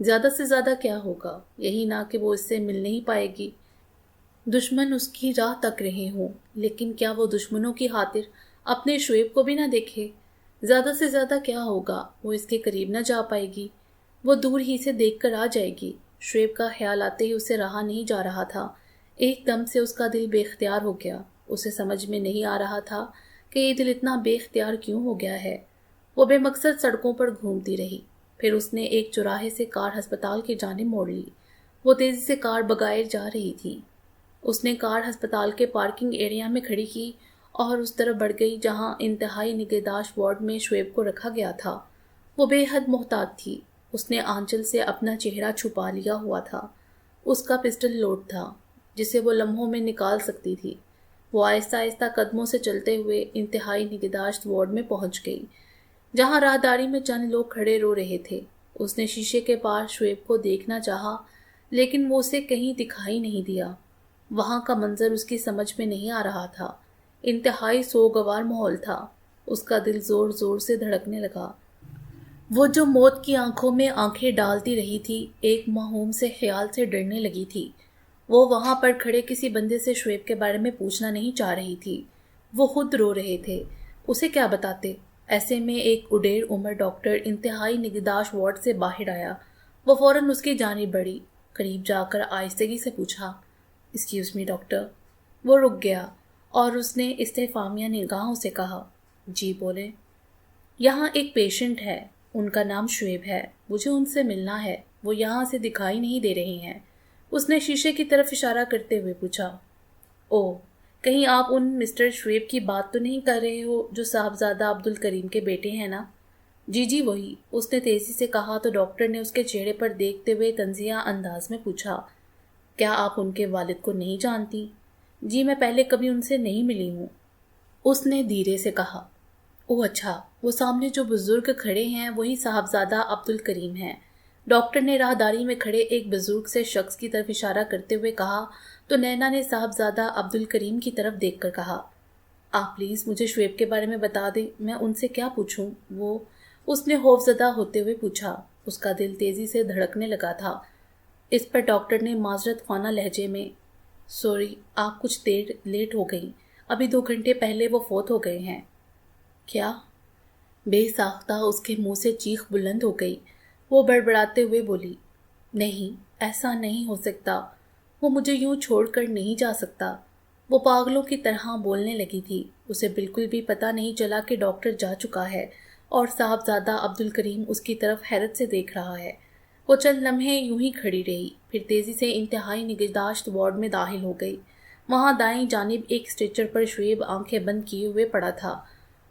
زیادہ سے زیادہ کیا ہوگا، یہی نہ کہ وہ اس سے مل نہیں پائے گی، دشمن اس کی راہ تک رہے ہوں، لیکن کیا وہ دشمنوں کی خاطر اپنے شعیب کو بھی نہ دیکھے؟ زیادہ سے زیادہ کیا ہوگا، وہ اس کے قریب نہ جا پائے گی، وہ دور ہی سے دیکھ کر آ جائے گی۔ شعیب کا خیال آتے ہی اسے رہا نہیں جا رہا تھا، ایک دم سے اس کا دل بے اختیار ہو گیا۔ اسے سمجھ میں نہیں آ رہا تھا کہ یہ دل اتنا بے اختیار کیوں ہو گیا ہے۔ وہ بے مقصد سڑکوں پر گھومتی رہی، پھر اس نے ایک چوراہے سے کار ہسپتال کی جانب موڑ لی۔ وہ تیزی سے کار بغیر جا رہی تھی۔ اس نے کار ہسپتال کے پارکنگ ایریا میں کھڑی کی اور اس طرف بڑھ گئی جہاں انتہائی نگہداشت وارڈ میں شعیب کو رکھا گیا تھا۔ وہ بے حد محتاط تھی۔ اس نے آنچل سے اپنا چہرہ چھپا لیا ہوا تھا۔ اس کا پسٹل لوڈ تھا جسے وہ لمحوں میں نکال سکتی تھی۔ وہ آہستہ آہستہ قدموں سے چلتے ہوئے انتہائی نگہداشت وارڈ میں پہنچ گئی جہاں راہداری میں چند لوگ کھڑے رو رہے تھے۔ اس نے شیشے کے پاس شعیب کو دیکھنا چاہا لیکن وہ اسے کہیں دکھائی نہیں دیا۔ وہاں کا منظر اس کی سمجھ میں نہیں آ رہا تھا۔ انتہائی سوگوار ماحول تھا۔ اس کا دل زور زور سے دھڑکنے لگا۔ وہ جو موت کی آنکھوں میں آنکھیں ڈالتی رہی تھی، ایک موہوم سے خیال سے ڈرنے لگی تھی۔ وہ وہاں پر کھڑے کسی بندے سے شعیب کے بارے میں پوچھنا نہیں چاہ رہی تھی۔ وہ خود رو رہے تھے، اسے کیا بتاتے؟ ایسے میں ایک اڈیر عمر ڈاکٹر انتہائی نگہداشت وارڈ سے باہر آیا۔ وہ فوراً اس کی جانب بڑھی، قریب جا کر آہستگی سے پوچھا، ایکسکیوز می ڈاکٹر۔ وہ رک گیا اور اس نے استفہامیہ نگاہوں سے کہا، جی بولیں۔ یہاں ایک پیشنٹ ہے، ان کا نام شعیب ہے، مجھے ان سے ملنا ہے، وہ یہاں سے دکھائی نہیں دے رہے ہیں۔ اس نے شیشے کی طرف اشارہ کرتے ہوئے پوچھا، او، کہیں آپ ان مسٹر شعیب کی بات تو نہیں کر رہے ہو جو صاحبزادہ عبدالکریم کے بیٹے ہیں نا؟ جی جی وہی، اس نے تیزی سے کہا تو ڈاکٹر نے اس کے چہرے پر دیکھتے ہوئے طنزیہ انداز میں پوچھا، کیا آپ ان کے والد کو نہیں جانتی؟ جی میں پہلے کبھی ان سے نہیں ملی ہوں، اس نے دھیرے سے کہا۔ اوہ اچھا، وہ سامنے جو بزرگ کھڑے ہیں وہی صاحبزادہ عبدالکریم ہیں۔ ڈاکٹر نے راہداری میں کھڑے ایک بزرگ سے شخص کی طرف اشارہ کرتے ہوئے کہا تو نینا نے صاحبزادہ عبدالکریم کی طرف دیکھ کر کہا، آپ پلیز مجھے شعیب کے بارے میں بتا دیں، میں ان سے کیا پوچھوں؟ وہ، اس نے خوفزدہ ہوتے ہوئے پوچھا۔ اس کا دل تیزی سے دھڑکنے لگا تھا۔ اس پر ڈاکٹر نے معذرت خوانا لہجے میں، سوری، آپ کچھ دیر لیٹ ہو گئی، ابھی 2 گھنٹے پہلے وہ فوت ہو گئے ہیں۔ کیا؟ بے ساختہ اس کے منہ سے چیخ بلند ہو گئی۔ وہ بڑبڑاتے ہوئے بولی، نہیں، ایسا نہیں ہو سکتا، وہ مجھے یوں چھوڑ کر نہیں جا سکتا۔ وہ پاگلوں کی طرح بولنے لگی تھی۔ اسے بالکل بھی پتہ نہیں چلا کہ ڈاکٹر جا چکا ہے اور صاحبزادہ عبدالکریم اس کی طرف حیرت سے دیکھ رہا ہے۔ وہ چند لمحے یوں ہی کھڑی رہی، پھر تیزی سے انتہائی نگہداشت وارڈ میں داخل ہو گئی۔ وہاں دائیں جانب ایک اسٹریچر پر شعیب آنکھیں بند کیے ہوئے پڑا تھا۔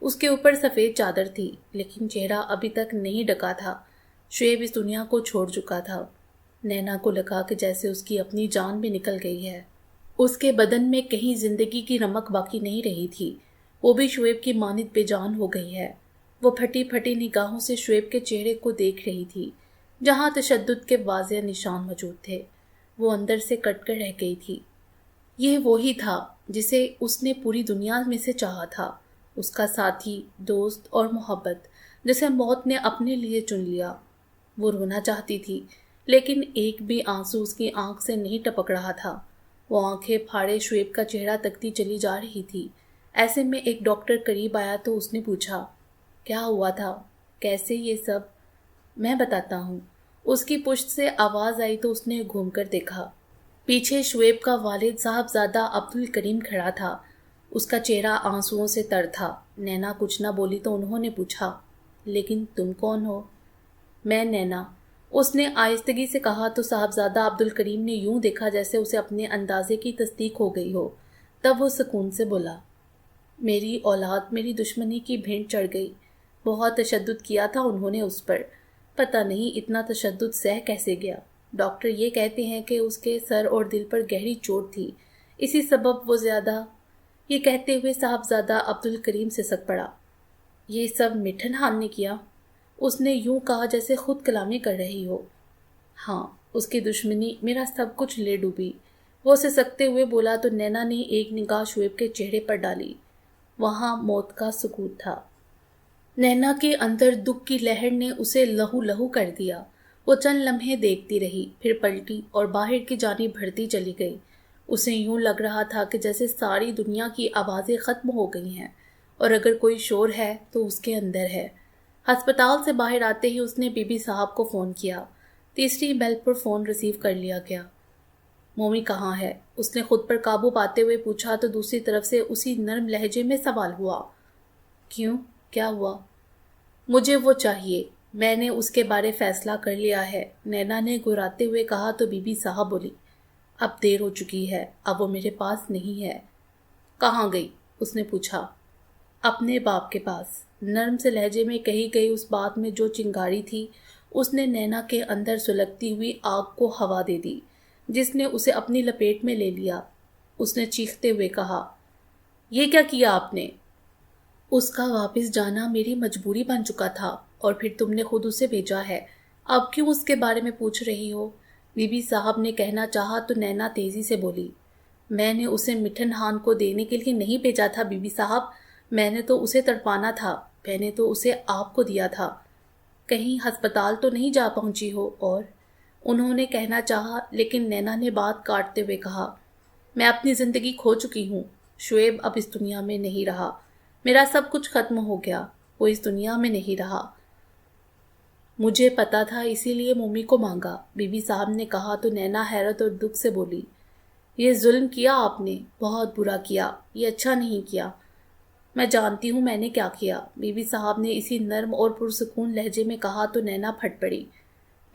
اس کے اوپر سفید چادر تھی لیکن چہرہ ابھی تک نہیں ڈھکا تھا۔ شعیب اس دنیا کو چھوڑ چکا تھا۔ نینا کو لگا کہ جیسے اس کی اپنی جان بھی نکل گئی ہے۔ اس کے بدن میں کہیں زندگی کی رمق باقی نہیں رہی تھی۔ وہ بھی شعیب کی مانند بے جان ہو گئی ہے۔ وہ پھٹی پھٹی نگاہوں سے شعیب کے چہرے کو دیکھ رہی تھی جہاں تشدد کے واضح نشان موجود تھے۔ وہ اندر سے کٹ کر رہ گئی تھی۔ یہ وہی تھا جسے اس نے پوری دنیا میں سے چاہا تھا، اس کا ساتھی، دوست اور محبت جسے موت نے اپنے لیے چن لیا۔ وہ رونا چاہتی تھی لیکن ایک بھی آنسو اس کی آنکھ سے نہیں ٹپک رہا تھا۔ وہ آنکھیں پھاڑے شعیب کا چہرہ تکتی چلی جا رہی تھی۔ ایسے میں ایک ڈاکٹر قریب آیا تو اس نے پوچھا، کیا ہوا تھا؟ کیسے یہ سب؟ میں بتاتا ہوں۔ اس کی پشت سے آواز آئی تو اس نے گھوم کر دیکھا۔ پیچھے شعیب کا والد صاحبزادہ عبدالکریم کھڑا تھا۔ اس کا چہرہ آنسوؤں سے تر تھا۔ نینا کچھ نہ بولی تو انہوں نے پوچھا، لیکن تم کون ہو؟ میں نینا، اس نے آہستگی سے کہا تو صاحبزادہ عبدالکریم نے یوں دیکھا جیسے اسے اپنے اندازے کی تصدیق ہو گئی ہو۔ تب وہ سکون سے بولا، میری اولاد میری دشمنی کی بھینٹ چڑھ گئی۔ بہت تشدد کیا تھا انہوں نے اس پر، پتہ نہیں اتنا تشدد سہ کیسے گیا۔ ڈاکٹر یہ کہتے ہیں کہ اس کے سر اور دل پر گہری چوٹ تھی، اسی سبب وہ زیادہ۔ یہ کہتے ہوئے صاحبزادہ عبدالکریم سے سک پڑا، یہ سب مٹھن خان نے کیا؟ اس نے یوں کہا جیسے خود کلامی کر رہی ہو۔ ہاں، اس کی دشمنی میرا سب کچھ لے ڈوبی، وہ اسے سکتے ہوئے بولا تو نینا نے ایک نگاہ شعیب کے چہرے پر ڈالی۔ وہاں موت کا سکوت تھا۔ نینا کے اندر دکھ کی لہر نے اسے لہو لہو کر دیا۔ وہ چند لمحے دیکھتی رہی، پھر پلٹی اور باہر کی جانب بڑھتی چلی گئی۔ اسے یوں لگ رہا تھا کہ جیسے ساری دنیا کی آوازیں ختم ہو گئی ہیں، اور اگر کوئی شور ہے تو اس کے اندر ہے۔ ہسپتال سے باہر آتے ہی اس نے بی بی صاحب کو فون کیا۔ تیسری بیل پر فون ریسیو کر لیا گیا۔ مومی کہاں ہے؟ اس نے خود پر قابو پاتے ہوئے پوچھا تو دوسری طرف سے اسی نرم لہجے میں سوال ہوا۔ کیوں؟ کیا ہوا؟ مجھے وہ چاہیے، میں نے اس کے بارے فیصلہ کر لیا ہے، نینا نے گھراتے ہوئے کہا تو بی بی صاحب بولی، اب دیر ہو چکی ہے، اب وہ میرے پاس نہیں ہے۔ کہاں گئی؟ اس نے پوچھا۔ اپنے باپ کے پاس۔ نرم سے لہجے میں کہی گئی اس بات میں جو چنگاری تھی، اس نے نینا کے اندر سلگتی ہوئی آگ کو ہوا دے دی، جس نے اسے اپنی لپیٹ میں لے لیا۔ اس نے چیختے ہوئے کہا، یہ کیا کیا آپ نے؟ اس کا واپس جانا میری مجبوری بن چکا تھا، اور پھر تم نے خود اسے بھیجا ہے، اب کیوں اس کے بارے میں پوچھ رہی ہو؟ بی بی صاحب نے کہنا چاہا تو نینا تیزی سے بولی، میں نے اسے مٹھن ہان کو دینے کے لیے نہیں بھیجا تھا بی بی صاحب، میں نے تو اسے تڑپانا تھا، میں نے تو اسے آپ کو دیا تھا۔ کہیں ہسپتال تو نہیں جا پہنچی ہو؟ اور انہوں نے کہنا چاہا، لیکن نینا نے بات کاٹتے ہوئے کہا، میں اپنی زندگی کھو چکی ہوں، شعیب اب اس دنیا میں نہیں رہا، میرا سب کچھ ختم ہو گیا، وہ اس دنیا میں نہیں رہا۔ مجھے پتا تھا، اسی لیے مومی کو مانگا، بی بی صاحب نے کہا تو نینا حیرت اور دکھ سے بولی، یہ ظلم کیا آپ نے، بہت برا کیا، یہ اچھا نہیں کیا۔ میں جانتی ہوں میں نے کیا کیا، بی بی صاحب نے اسی نرم اور پرسکون لہجے میں کہا تو نینا پھٹ پڑی۔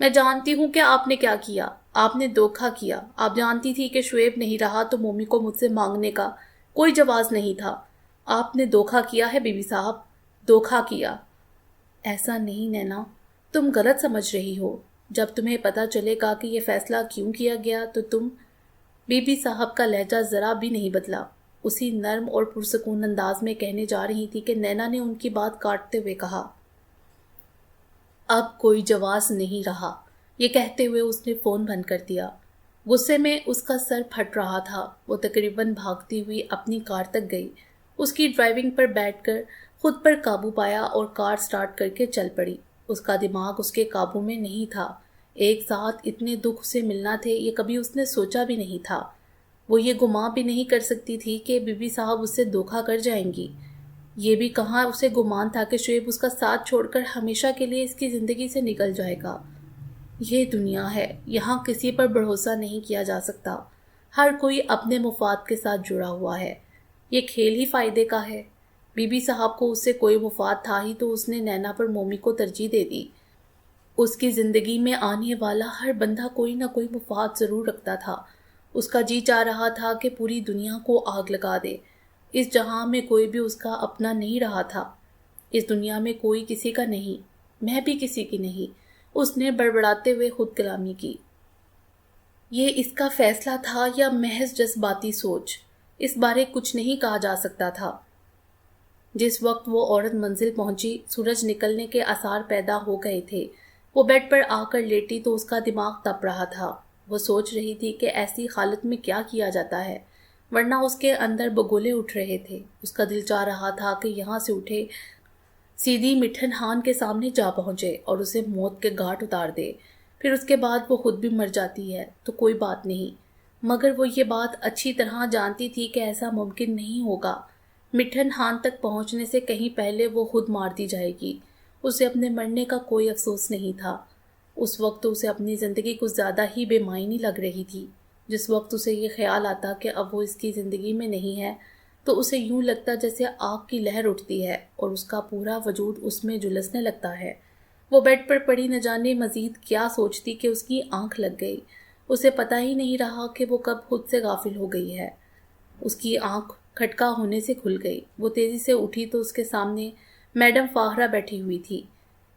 میں جانتی ہوں کہ آپ نے کیا کیا، آپ نے دھوکہ کیا، آپ جانتی تھی کہ شعیب نہیں رہا تو مومی کو مجھ سے مانگنے کا کوئی جواز نہیں تھا۔ آپ نے دھوکہ کیا ہے بی بی صاحب، دھوکہ کیا۔ ایسا نہیں نینا، تم غلط سمجھ رہی ہو، جب تمہیں پتہ چلے گا کہ یہ فیصلہ کیوں کیا گیا تو تم… بی بی صاحب کا لہجہ ذرا بھی نہیں بدلا، اسی نرم اور پرسکون انداز میں کہنے جا رہی تھی کہ نینا نے ان کی بات کاٹتے ہوئے کہا، اب کوئی جواز نہیں رہا۔ یہ کہتے ہوئے اس نے فون بند کر دیا۔ غصے میں اس کا سر پھٹ رہا تھا۔ وہ تقریباً بھاگتی ہوئی اپنی کار تک گئی، اس کی ڈرائیونگ پر بیٹھ کر خود پر قابو پایا اور کار سٹارٹ کر کے چل پڑی۔ اس کا دماغ اس کے قابو میں نہیں تھا۔ ایک ساتھ اتنے دکھ سے ملنا تھے، یہ کبھی اس نے سوچا بھی نہیں تھا۔ وہ یہ گمان بھی نہیں کر سکتی تھی کہ بی بی صاحب اس سے دھوکہ کر جائیں گی۔ یہ بھی کہاں اسے گمان تھا کہ شعیب اس کا ساتھ چھوڑ کر ہمیشہ کے لیے اس کی زندگی سے نکل جائے گا۔ یہ دنیا ہے، یہاں کسی پر بھروسہ نہیں کیا جا سکتا، ہر کوئی اپنے مفاد کے ساتھ جڑا ہوا ہے، یہ کھیل ہی فائدے کا ہے۔ بی بی صاحب کو اس سے کوئی مفاد تھا ہی تو اس نے نینا پر مومی کو ترجیح دے دی۔ اس کی زندگی میں آنے والا ہر بندہ کوئی نہ کوئی مفاد ضرور رکھتا تھا۔ اس کا جی چاہ رہا تھا کہ پوری دنیا کو آگ لگا دے۔ اس جہاں میں کوئی بھی اس کا اپنا نہیں رہا تھا۔ اس دنیا میں کوئی کسی کا نہیں، میں بھی کسی کی نہیں، اس نے بڑبڑاتے ہوئے خود کلامی کی۔ یہ اس کا فیصلہ تھا یا محض جذباتی سوچ؟ اس بارے کچھ نہیں کہا جا سکتا تھا۔ جس وقت وہ عورت منزل پہنچی، سورج نکلنے کے آثار پیدا ہو گئے تھے۔ وہ بیڈ پر آ کر لیٹی تو اس کا دماغ تپ رہا تھا۔ وہ سوچ رہی تھی کہ ایسی حالت میں کیا کیا جاتا ہے، ورنہ اس کے اندر بگولے اٹھ رہے تھے۔ اس کا دل چاہ رہا تھا کہ یہاں سے اٹھے، سیدھی مٹھن ہان کے سامنے جا پہنچے اور اسے موت کے گھاٹ اتار دے۔ پھر اس کے بعد وہ خود بھی مر جاتی ہے تو کوئی بات نہیں، مگر وہ یہ بات اچھی طرح جانتی تھی کہ ایسا ممکن نہیں ہوگا۔ مٹھن ہان تک پہنچنے سے کہیں پہلے وہ خود مار دی جائے گی۔ اسے اپنے مرنے کا کوئی افسوس نہیں تھا۔ اس وقت اسے اپنی زندگی کچھ زیادہ ہی بے معنی لگ رہی تھی۔ جس وقت اسے یہ خیال آتا کہ اب وہ اس کی زندگی میں نہیں ہے تو اسے یوں لگتا جیسے آگ کی لہر اٹھتی ہے اور اس کا پورا وجود اس میں جھلسنے لگتا ہے۔ وہ بیڈ پر پڑی نہ جانے مزید کیا سوچتی کہ اس کی آنکھ لگ گئی۔ اسے پتہ ہی نہیں رہا کہ وہ کب خود سے غافل ہو گئی ہے۔ اس کی آنکھ کھٹکا ہونے سے کھل گئی۔ وہ تیزی سے اٹھی تو اس کے سامنے میڈم فاہرہ بیٹھی ہوئی تھی۔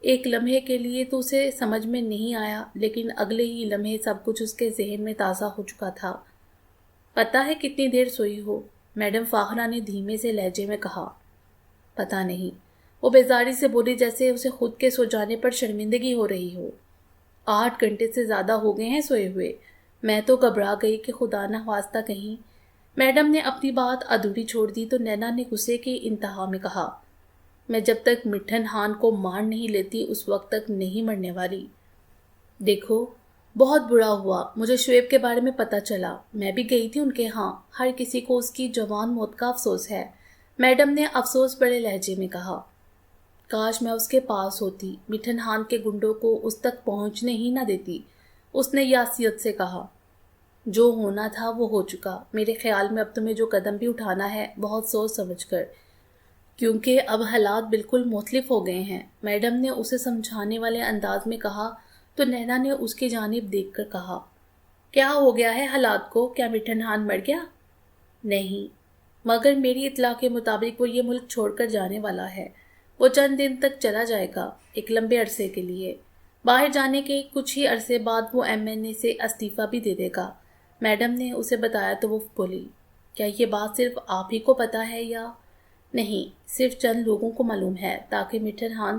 ایک لمحے کے لیے تو اسے سمجھ میں نہیں آیا، لیکن اگلے ہی لمحے سب کچھ اس کے ذہن میں تازہ ہو چکا تھا۔ پتہ ہے کتنی دیر سوئی ہو؟ میڈم فاہرہ نے دھیمے سے لہجے میں کہا۔ پتہ نہیں، وہ بیزاری سے بولی جیسے اسے خود کے سو جانے پر شرمندگی ہو رہی ہو۔ 8 گھنٹے سے زیادہ ہو گئے ہیں سوئے ہوئے۔ میں تو گھبرا گئی کہ خدا نہ خواستہ کہیں… میڈم نے اپنی بات ادھوری چھوڑ دی تو نینا نے غصے کی انتہا میں کہا، میں جب تک مٹھن ہان کو مار نہیں لیتی اس وقت تک نہیں مرنے والی۔ دیکھو بہت برا ہوا، مجھے شعیب کے بارے میں پتہ چلا، میں بھی گئی تھی ان کے ہاں، ہر کسی کو اس کی جوان موت کا افسوس ہے۔ میڈم نے افسوس بڑے لہجے میں کہا۔ کاش میں اس کے پاس ہوتی، مٹھن خان کے گنڈوں کو اس تک پہنچنے ہی نہ دیتی، اس نے یاسیت سے کہا۔ جو ہونا تھا وہ ہو چکا، میرے خیال میں اب تمہیں جو قدم بھی اٹھانا ہے بہت سوچ سمجھ کر، کیونکہ اب حالات بالکل مختلف ہو گئے ہیں، میڈم نے اسے سمجھانے والے انداز میں کہا تو نینا نے اس کی جانب دیکھ کر کہا، کیا ہو گیا ہے حالات کو؟ کیا مٹھن خان مر گیا؟ نہیں، مگر میری اطلاع کے مطابق وہ یہ ملک چھوڑ کر جانے والا ہے، وہ چند دن تک چلا جائے گا، ایک لمبے عرصے کے لیے، باہر جانے کے کچھ ہی عرصے بعد وہ MNA سے استعفیٰ بھی دے دے گا۔ میڈم نے اسے بتایا تو وہ بولی، کیا یہ بات صرف آپ ہی کو پتا ہے یا؟ نہیں، صرف چند لوگوں کو معلوم ہے، تاکہ مٹھن خان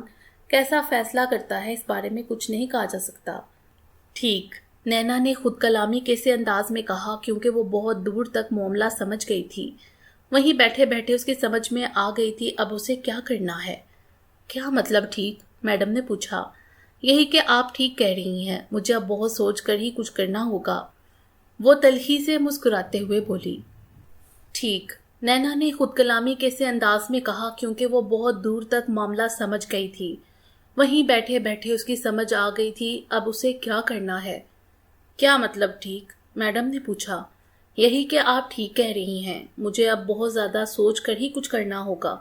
کیسا فیصلہ کرتا ہے اس بارے میں کچھ نہیں کہا جا سکتا۔ ٹھیک، نینا نے خود کلامی کیسے انداز میں کہا کیونکہ وہ بہت دور تک معاملہ سمجھ گئی تھی، وہیں بیٹھے بیٹھے اس کی سمجھ میں آ گئی تھی اب اسے کیا کرنا ہے۔ کیا مطلب ٹھیک؟ میڈم نے پوچھا۔ یہی کہ آپ ٹھیک کہہ رہی ہیں، مجھے اب بہت سوچ کر ہی کچھ کرنا ہوگا، وہ تلخی سے مسکراتے ہوئے بولی۔ ٹھیک، نینا نے خود کلامی کیسے انداز میں کہا کیونکہ وہ بہت دور تک معاملہ سمجھ گئی تھی، وہیں بیٹھے بیٹھے اس کی سمجھ آ گئی تھی اب اسے کیا کرنا ہے۔ کیا مطلب ٹھیک؟ میڈم نے پوچھا۔ یہی کہ آپ ٹھیک کہہ رہی ہیں، مجھے اب بہت زیادہ سوچ کر ہی کچھ کرنا ہوگا،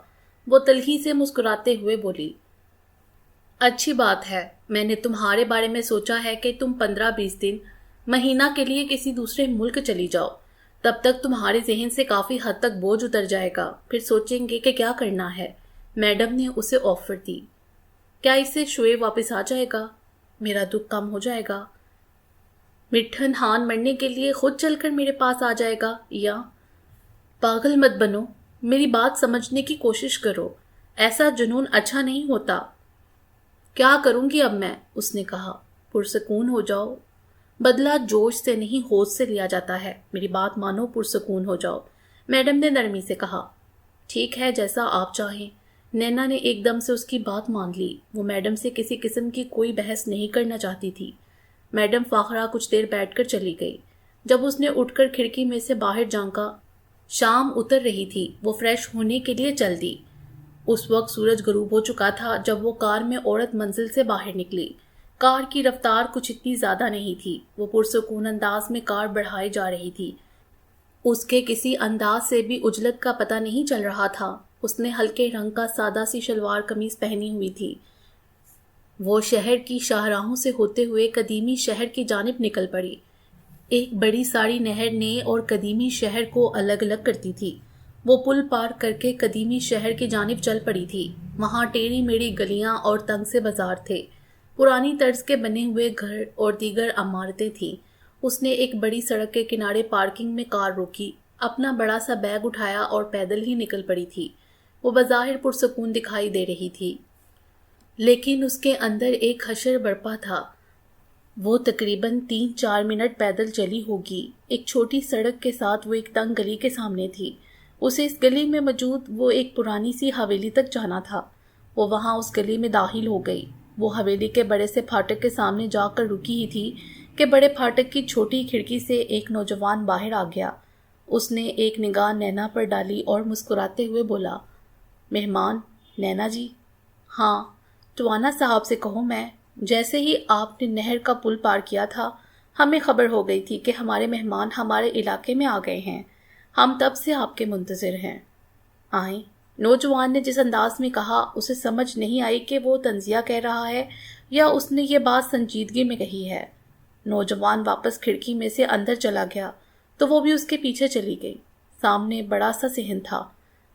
وہ تلخی سے مسکراتے ہوئے بولی۔ اچھی بات ہے، میں نے تمہارے بارے میں سوچا ہے کہ تم 15-20 دن مہینہ کے لیے کسی دوسرے ملک چلی جاؤ، تب تک تمہارے ذہن سے کافی حد تک بوجھ اتر جائے گا، پھر سوچیں گے کہ کیا کرنا ہے۔ میڈم نے اسے آفر دی۔ کیا اس سے شعیب واپس آ جائے گا؟ میرا دکھ کم ہو جائے گا؟ مٹھن خان مرنے کے لیے خود چل کر میرے پاس آ جائے گا؟ یا پاگل مت بنو، میری بات سمجھنے کی کوشش کرو، ایسا جنون اچھا نہیں ہوتا۔ کیا کروں گی اب میں؟ اس نے کہا۔ پرسکون ہو جاؤ، بدلہ جوش سے نہیں ہوش سے لیا جاتا ہے، میری بات مانو، پرسکون ہو جاؤ، میڈم نے نرمی سے کہا۔ ٹھیک ہے، جیسا آپ چاہیں۔ نینا نے ایک دم سے اس کی بات مان لی، وہ میڈم سے کسی قسم کی کوئی بحث نہیں کرنا چاہتی تھی۔ میڈم فاخرہ کچھ دیر بیٹھ کر چلی گئی۔ جب اس نے اٹھ کر کھڑکی میں سے باہر جھانکا، شام اتر رہی تھی، وہ فریش ہونے کے لیے چل دی۔ اس وقت سورج غروب ہو چکا تھا جب وہ کار میں عورت منزل سے باہر نکلی۔ کار کی رفتار کچھ اتنی زیادہ نہیں تھی، وہ پرسکون انداز میں کار بڑھائی جا رہی تھی، اس کے کسی انداز سے بھی عجلت کا پتہ نہیں چل رہا تھا۔ اس نے ہلکے رنگ کا سادہ سی شلوار قمیض پہنی ہوئی تھی۔ وہ شہر کی شاہراہوں سے ہوتے ہوئے قدیمی شہر کی جانب نکل پڑی۔ ایک بڑی ساری نہر نئے اور قدیمی شہر کو الگ الگ کرتی تھی۔ وہ پل پار کر کے قدیمی شہر کی جانب چل پڑی تھی۔ وہاں ٹیڑھی میڑھی گلیاں اور تنگ سے بازار تھے، پرانی طرز کے بنے ہوئے گھر اور دیگر عمارتیں تھیں۔ اس نے ایک بڑی سڑک کے کنارے پارکنگ میں کار روکی، اپنا بڑا سا بیگ اٹھایا اور پیدل ہی نکل پڑی تھی۔ وہ بظاہر پرسکون دکھائی دے رہی تھی، لیکن اس کے اندر ایک حشر برپا تھا۔ وہ تقریباً 3-4 منٹ پیدل چلی ہوگی۔ ایک چھوٹی سڑک کے ساتھ وہ ایک تنگ گلی کے سامنے تھی۔ اسے اس گلی میں موجود وہ ایک پرانی سی حویلی تک جانا تھا۔ وہ وہاں اس گلی میں داخل ہو گئی۔ وہ حویلی کے بڑے سے پھاٹک کے سامنے جا کر رکی ہی تھی کہ بڑے پھاٹک کی چھوٹی کھڑکی سے ایک نوجوان باہر آ گیا۔ اس نے ایک نگاہ نینا پر ڈالی اور مسکراتے ہوئے بولا، مہمان نینا جی؟ ہاں، ٹوانا صاحب سے کہو میں۔ جیسے ہی آپ نے نہر کا پل پار کیا تھا، ہمیں خبر ہو گئی تھی کہ ہمارے مہمان ہمارے علاقے میں آ گئے ہیں، ہم تب سے آپ کے منتظر ہیں۔ آئیں۔ نوجوان نے جس انداز میں کہا، اسے سمجھ نہیں آئی کہ وہ طنزیہ کہہ رہا ہے یا اس نے یہ بات سنجیدگی میں کہی ہے۔ نوجوان واپس کھڑکی میں سے اندر چلا گیا تو وہ بھی اس کے پیچھے چلی گئی۔ سامنے بڑا سا صحن تھا،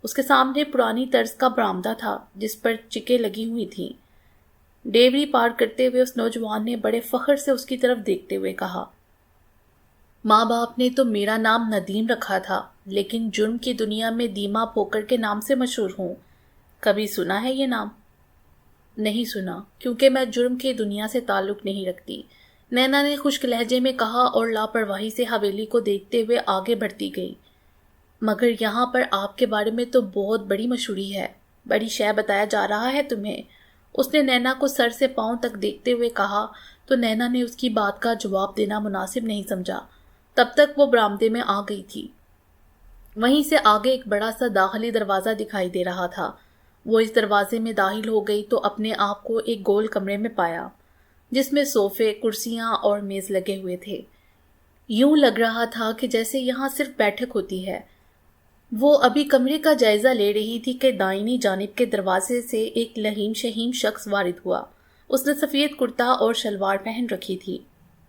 اس کے سامنے پرانی طرز کا برآمدہ تھا جس پر چکیں لگی ہوئی تھیں۔ ڈیوری پار کرتے ہوئے اس نوجوان نے بڑے فخر سے اس کی طرف دیکھتے ہوئے کہا، ماں باپ نے تو میرا نام ندیم رکھا تھا، لیکن جرم کی دنیا میں دیما پوکر کے نام سے مشہور ہوں۔ کبھی سنا ہے یہ نام؟ نہیں سنا، کیونکہ میں جرم کی دنیا سے تعلق نہیں رکھتی، نینا نے خشک لہجے میں کہا اور لاپرواہی سے حویلی کو دیکھتے ہوئے آگے بڑھتی گئی۔ مگر یہاں پر آپ کے بارے میں تو بہت بڑی مشہوری ہے، بڑی شے بتایا جا رہا ہے تمہیں۔ اس نے نینا کو سر سے پاؤں تک دیکھتے ہوئے کہا تو نینا نے اس کی بات کا جواب دینا مناسب نہیں سمجھا۔ تب تک وہ برآمدے میں آ گئی تھی۔ وہیں سے آگے ایک بڑا سا داخلی دروازہ دکھائی دے رہا تھا۔ وہ اس دروازے میں داخل ہو گئی تو اپنے آپ کو ایک گول کمرے میں پایا جس میں صوفے، کرسیاں اور میز لگے ہوئے تھے۔ یوں لگ رہا تھا کہ جیسے یہاں صرف بیٹھک ہوتی ہے۔ وہ ابھی کمرے کا جائزہ لے رہی تھی کہ دائنی جانب کے دروازے سے ایک لہیم شہیم شخص وارد ہوا۔ اس نے سفید کرتا اور شلوار پہن رکھی تھی۔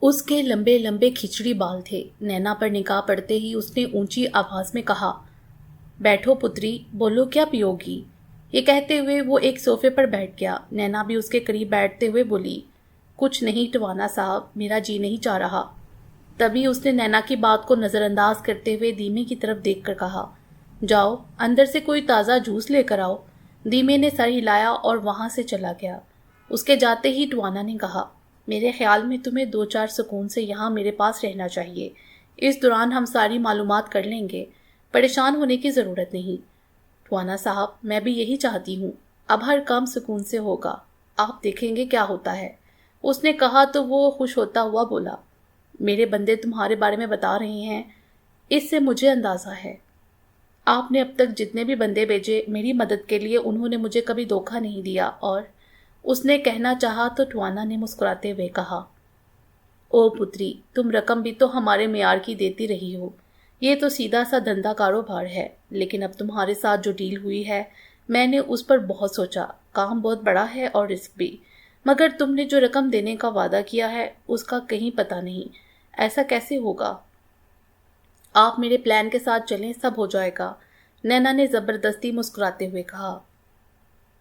اس کے لمبے لمبے کھچڑی بال تھے۔ نینا پر نگاہ پڑتے ہی اس نے اونچی آواز میں کہا، بیٹھو پتری، بولو کیا پیو گی؟ یہ کہتے ہوئے وہ ایک صوفے پر بیٹھ گیا۔ نینا بھی اس کے قریب بیٹھتے ہوئے بولی، کچھ نہیں ٹوانا صاحب، میرا جی نہیں چاہ رہا۔ تبھی اس نے نینا کی بات کو نظر انداز کرتے ہوئے دیمے کی طرف دیکھ کر کہا، جاؤ اندر سے کوئی تازہ جوس لے کر آؤ۔ دیمے نے سر ہلایا اور وہاں سے چلا گیا۔ اس کے جاتے ہی ٹوانا نے کہا، میرے خیال میں تمہیں 2-4 سکون سے یہاں میرے پاس رہنا چاہیے۔ اس دوران ہم ساری معلومات کر لیں گے، پریشان ہونے کی ضرورت نہیں۔ ٹوانا صاحب، میں بھی یہی چاہتی ہوں۔ اب ہر کام سکون سے ہوگا، آپ دیکھیں گے کیا ہوتا ہے۔ اس نے کہا تو وہ خوش ہوتا ہوا بولا، میرے بندے تمہارے بارے میں بتا رہے ہیں، اس سے مجھے اندازہ ہے۔ آپ نے اب تک جتنے بھی بندے بھیجے میری مدد کے لیے، انہوں نے مجھے کبھی دھوکہ نہیں دیا۔ اور اس نے کہنا چاہا تو ٹوانا نے مسکراتے ہوئے کہا، او پتری، تم رقم بھی تو ہمارے معیار کی دیتی رہی ہو۔ یہ تو سیدھا سا دھندا کاروبار ہے، لیکن اب تمہارے ساتھ جو ڈیل ہوئی ہے، میں نے اس پر بہت سوچا۔ کام بہت بڑا ہے اور رسک بھی، مگر تم نے جو رقم دینے کا وعدہ کیا ہے اس کا کہیں پتہ نہیں۔ ایسا کیسے ہوگا؟ آپ میرے پلان کے ساتھ چلیں، سب ہو جائے گا۔ نینا نے زبردستی مسکراتے ہوئے کہا،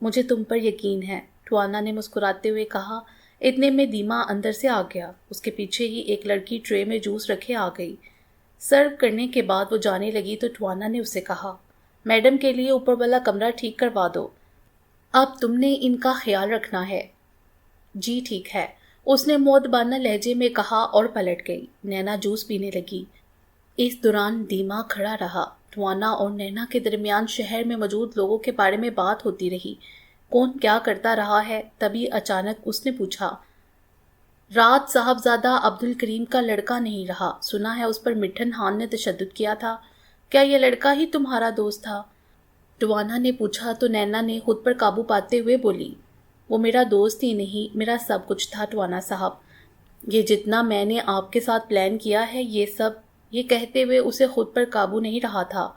مجھے تم پر یقین ہے، ٹوانا نے مسکراتے ہوئے کہا۔ اتنے میں دیما اندر سے آ گیا۔ اس کے پیچھے ہی ایک لڑکی ٹرے میں جوس رکھے آ گئی۔ سرو کرنے کے بعد وہ جانے لگی تو ٹوانا نے اسے کہا، میڈم کے لیے اوپر والا کمرہ ٹھیک کروا دو، اب تم نے ان کا خیال رکھنا ہے۔ جی ٹھیک ہے، اس نے مؤدبانہ لہجے میں کہا اور پلٹ گئی۔ نینا جوس پینے لگی۔ اس دوران دیما کھڑا رہا۔ ٹوانا اور نینا کے درمیان شہر میں موجود لوگوں کے بارے میں بات ہوتی رہی، کون کیا کرتا رہا ہے۔ تبھی اچانک اس نے پوچھا، رات صاحبزادہ عبد الکریم کا لڑکا نہیں رہا، سنا ہے اس پر مٹھن خان نے تشدد کیا تھا، کیا یہ لڑکا ہی تمہارا دوست تھا؟ ٹوانا نے پوچھا تو نینا نے خود پر قابو پاتے ہوئے بولی، وہ میرا دوست ہی نہیں، میرا سب کچھ تھا ٹوانا صاحب۔ یہ جتنا میں نے آپ کے ساتھ پلان کیا ہے یہ سب، یہ کہتے ہوئے اسے خود پر قابو نہیں رہا تھا۔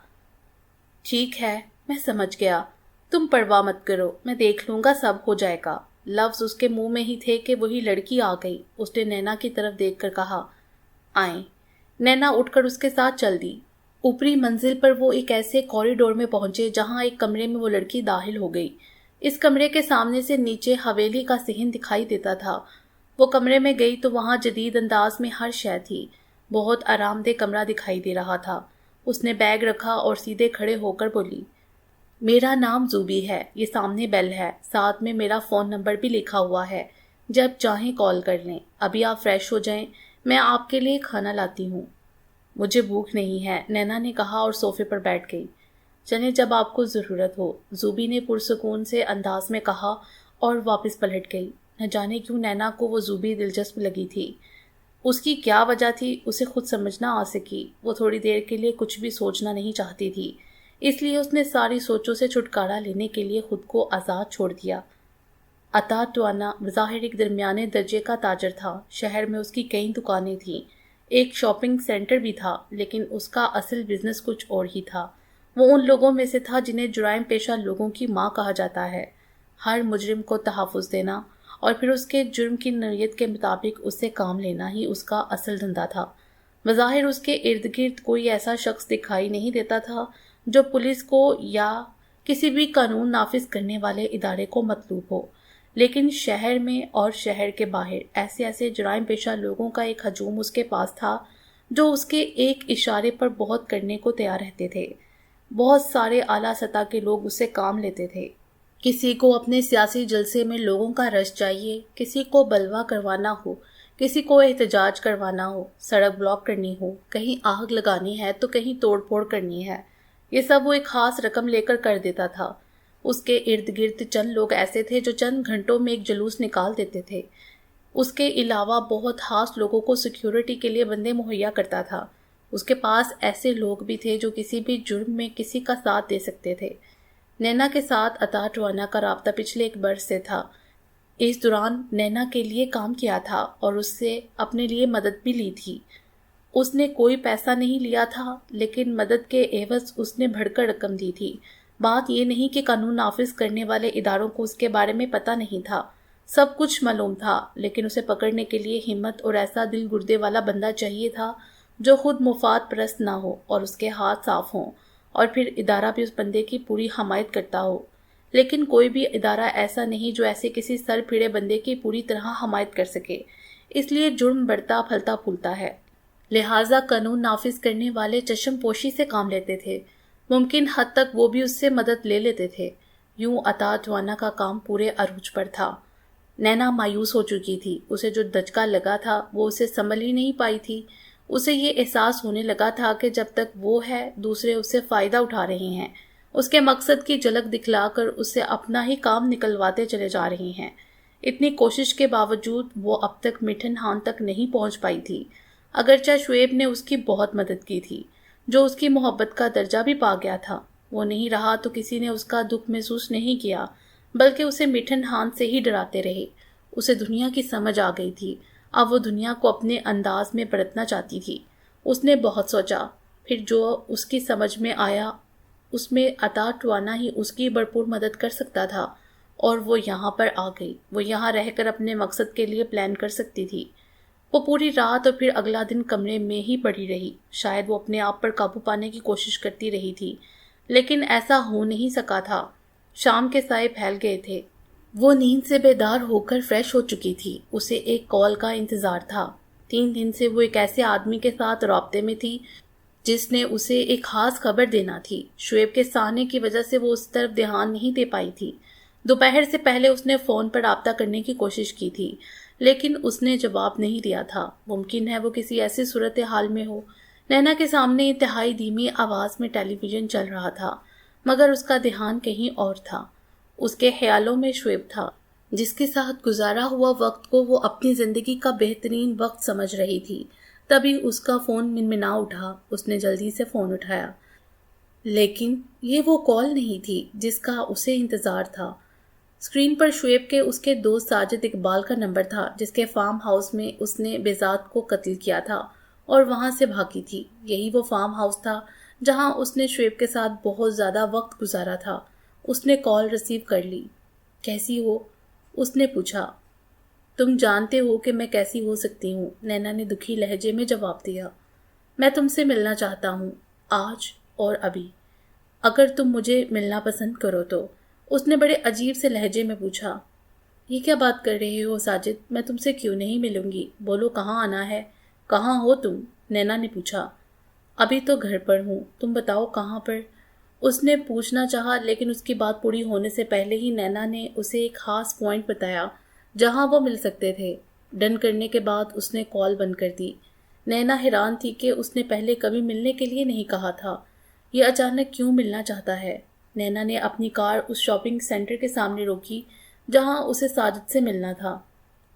ٹھیک ہے، میں سمجھ گیا، تم پرواہ مت کرو، میں دیکھ لوں گا، سب ہو جائے گا۔ لفظ اس کے منہ میں ہی تھے کہ وہی لڑکی آ گئی۔ اس نے نینا کی طرف دیکھ کر کہا، آئیں۔ نینا اٹھ کر اس کے ساتھ چل دی۔ اوپری منزل پر وہ ایک ایسے کوریڈور میں پہنچے جہاں ایک کمرے میں وہ لڑکی داخل ہو گئی۔ اس کمرے کے سامنے سے نیچے حویلی کا صحن دکھائی دیتا تھا۔ وہ کمرے میں گئی تو وہاں جدید انداز میں ہر شے تھی۔ بہت آرام دہ کمرہ دکھائی دے رہا تھا۔ اس نے بیگ رکھا اور سیدھے کھڑے ہو کر بولی، میرا نام زوبی ہے، یہ سامنے بیل ہے، ساتھ میں میرا فون نمبر بھی لکھا ہوا ہے، جب چاہیں کال کر لیں۔ ابھی آپ فریش ہو جائیں، میں آپ کے لیے کھانا لاتی ہوں۔ مجھے بھوک نہیں ہے، نینا نے کہا اور صوفے پر بیٹھ گئی۔ چلیں جب آپ کو ضرورت ہو، زوبی نے پرسکون سے انداز میں کہا اور واپس پلٹ گئی۔ نہ جانے کیوں نینا کو وہ زوبی دلچسپ لگی تھی۔ اس کی کیا وجہ تھی اسے خود سمجھ نہ آ سکی۔ وہ تھوڑی دیر کے لیے کچھ بھی سوچنا نہیں چاہتی تھی، اس لیے اس نے ساری سوچوں سے چھٹکارا لینے کے لیے خود کو آزاد چھوڑ دیا۔ عطا ٹوانا بظاہر ایک درمیانے درجے کا تاجر تھا۔ شہر میں اس کی کئی دکانیں تھیں، ایک شاپنگ سینٹر بھی تھا، لیکن اس کا اصل بزنس کچھ اور ہی تھا۔ وہ ان لوگوں میں سے تھا جنہیں جرائم پیشہ لوگوں کی ماں کہا جاتا ہے۔ ہر مجرم کو تحفظ دینا اور پھر اس کے جرم کی نوعیت کے مطابق اس سے کام لینا ہی اس کا اصل دھندا تھا۔ بظاہر اس کے ارد گرد کوئی ایسا شخص دکھائی نہیں دیتا تھا جو پولیس کو یا کسی بھی قانون نافذ کرنے والے ادارے کو مطلوب ہو، لیکن شہر میں اور شہر کے باہر ایسے جرائم پیشہ لوگوں کا ایک ہجوم اس کے پاس تھا جو اس کے ایک اشارے پر بہت کرنے کو تیار رہتے تھے۔ بہت سارے اعلیٰ سطح کے لوگ اس سے کام لیتے تھے۔ کسی کو اپنے سیاسی جلسے میں لوگوں کا رش چاہیے، کسی کو بلوا کروانا ہو، کسی کو احتجاج کروانا ہو، سڑک بلاک کرنی ہو، کہیں آگ لگانی ہے تو کہیں توڑ پھوڑ کرنی ہے، یہ سب وہ ایک خاص رقم لے کر دیتا تھا۔ اس کے ارد گرد چند لوگ ایسے تھے جو چند گھنٹوں میں ایک جلوس نکال دیتے تھے۔ اس کے علاوہ بہت خاص لوگوں کو سیکیورٹی کے لیے بندے مہیا کرتا تھا۔ اس کے پاس ایسے لوگ بھی تھے جو کسی بھی جرم میں کسی کا ساتھ دے سکتے تھے۔ نینا کے ساتھ عطا ٹوانا کا رابطہ پچھلے 1 برس سے تھا۔ اس دوران نینا کے لیے کام کیا تھا اور اس سے اپنے لیے مدد بھی لی تھی۔ اس نے کوئی پیسہ نہیں لیا تھا، لیکن مدد کے عوض اس نے بڑھ کر رقم دی تھی۔ بات یہ نہیں کہ قانون نافذ کرنے والے اداروں کو اس کے بارے میں پتہ نہیں تھا۔ سب کچھ معلوم تھا، لیکن اسے پکڑنے کے لیے ہمت اور ایسا دل گردے والا بندہ چاہیے تھا جو خود مفاد پرست نہ ہو اور اس کے ہاتھ صاف ہوں، اور پھر ادارہ بھی اس بندے کی پوری حمایت کرتا ہو۔ لیکن کوئی بھی ادارہ ایسا نہیں جو ایسے کسی سر پھیڑے بندے کی پوری طرح حمایت کر سکے۔ اس لیے جرم بڑھتا پھلتا پھولتا ہے، لہٰذا قانون نافذ کرنے والے چشم پوشی سے کام لیتے تھے۔ ممکن حد تک وہ بھی اس سے مدد لے لیتے تھے۔ یوں عطا ٹوانا کا کام پورے عروج پر تھا۔ نینا مایوس ہو چکی تھی۔ اسے جو دھچکا لگا تھا وہ اسے سنبھل ہی نہیں پائی تھی۔ اسے یہ احساس ہونے لگا تھا کہ جب تک وہ ہے دوسرے اس سے فائدہ اٹھا رہے ہیں، اس کے مقصد کی جھلک دکھلا کر اس سے اپنا ہی کام نکلواتے چلے جا رہے ہیں۔ اتنی کوشش کے باوجود وہ اب تک مٹھن ہان تک نہیں پہنچ پائی تھی۔ اگرچہ شعیب نے اس کی بہت مدد کی تھی، جو اس کی محبت کا درجہ بھی پا گیا تھا۔ وہ نہیں رہا تو کسی نے اس کا دکھ محسوس نہیں کیا، بلکہ اسے مٹھن ہان سے ہی ڈراتے رہے۔ اسے دنیا کی سمجھ آ گئی تھی۔ اب وہ دنیا کو اپنے انداز میں پرتنا چاہتی تھی۔ اس نے بہت سوچا، پھر جو اس کی سمجھ میں آیا اس میں عطا ٹوانا ہی اس کی بھرپور مدد کر سکتا تھا، اور وہ یہاں پر آ گئی۔ وہ یہاں رہ کر اپنے مقصد کے لیے پلان کر سکتی تھی۔ وہ پوری رات اور پھر اگلا دن کمرے میں ہی پڑی رہی۔ شاید وہ اپنے آپ پر قابو پانے کی کوشش کرتی رہی تھی، لیکن ایسا ہو نہیں سکا تھا۔ شام کے سائے پھیل گئے تھے۔ وہ نیند سے بیدار ہو کر فریش ہو چکی تھی۔ اسے ایک کال کا انتظار تھا۔ 3 دن سے وہ ایک ایسے آدمی کے ساتھ رابطے میں تھی جس نے اسے ایک خاص خبر دینا تھی۔ شعیب کے سامنے کی وجہ سے وہ اس طرف دھیان نہیں دے پائی تھی۔ دوپہر سے پہلے اس نے فون پر رابطہ کرنے کی کوشش کی تھی، لیکن اس نے جواب نہیں دیا تھا۔ ممکن ہے وہ کسی ایسی صورتحال میں ہو۔ نینا کے سامنے انتہائی دھیمی آواز میں ٹیلی ویژن چل رہا تھا، مگر اس کا دھیان کہیں اور تھا۔ اس کے خیالوں میں شعیب تھا، جس کے ساتھ گزارا ہوا وقت کو وہ اپنی زندگی کا بہترین وقت سمجھ رہی تھی۔ تبھی اس کا فون منمنا اٹھا۔ اس نے جلدی سے فون اٹھایا، لیکن یہ وہ کال نہیں تھی جس کا اسے انتظار تھا۔ اسکرین پر شعیب کے اس کے دوست ساجد اقبال کا نمبر تھا، جس کے فارم ہاؤس میں اس نے بیزاد کو قتل کیا تھا اور وہاں سے بھاگی تھی۔ یہی وہ فارم ہاؤس تھا جہاں اس نے شعیب کے ساتھ بہت زیادہ وقت گزارا تھا۔ اس نے کال ریسیو کر لی۔ کیسی ہو؟ اس نے پوچھا۔ تم جانتے ہو کہ میں کیسی ہو سکتی ہوں، نینا نے دکھی لہجے میں جواب دیا۔ میں تم سے ملنا چاہتا ہوں، آج اور ابھی، اگر تم مجھے ملنا پسند کرو تو۔ اس نے بڑے عجیب سے لہجے میں پوچھا۔ یہ کیا بات کر رہے ہو ساجد؟ میں تم سے کیوں نہیں ملوں گی؟ بولو کہاں آنا ہے؟ کہاں ہو تم؟ نینا نے پوچھا۔ ابھی تو گھر پر ہوں، تم بتاؤ کہاں پر؟ اس نے پوچھنا چاہا، لیکن اس کی بات پوری ہونے سے پہلے ہی نینا نے اسے ایک خاص پوائنٹ بتایا جہاں وہ مل سکتے تھے۔ ڈن کرنے کے بعد اس نے کال بند کر دی۔ نینا حیران تھی کہ اس نے پہلے کبھی ملنے کے لیے نہیں کہا تھا۔ یہ اچانک کیوں ملنا چاہتا ہے؟ نینا نے اپنی کار اس شاپنگ سینٹر کے سامنے روکی جہاں اسے ساجد سے ملنا تھا۔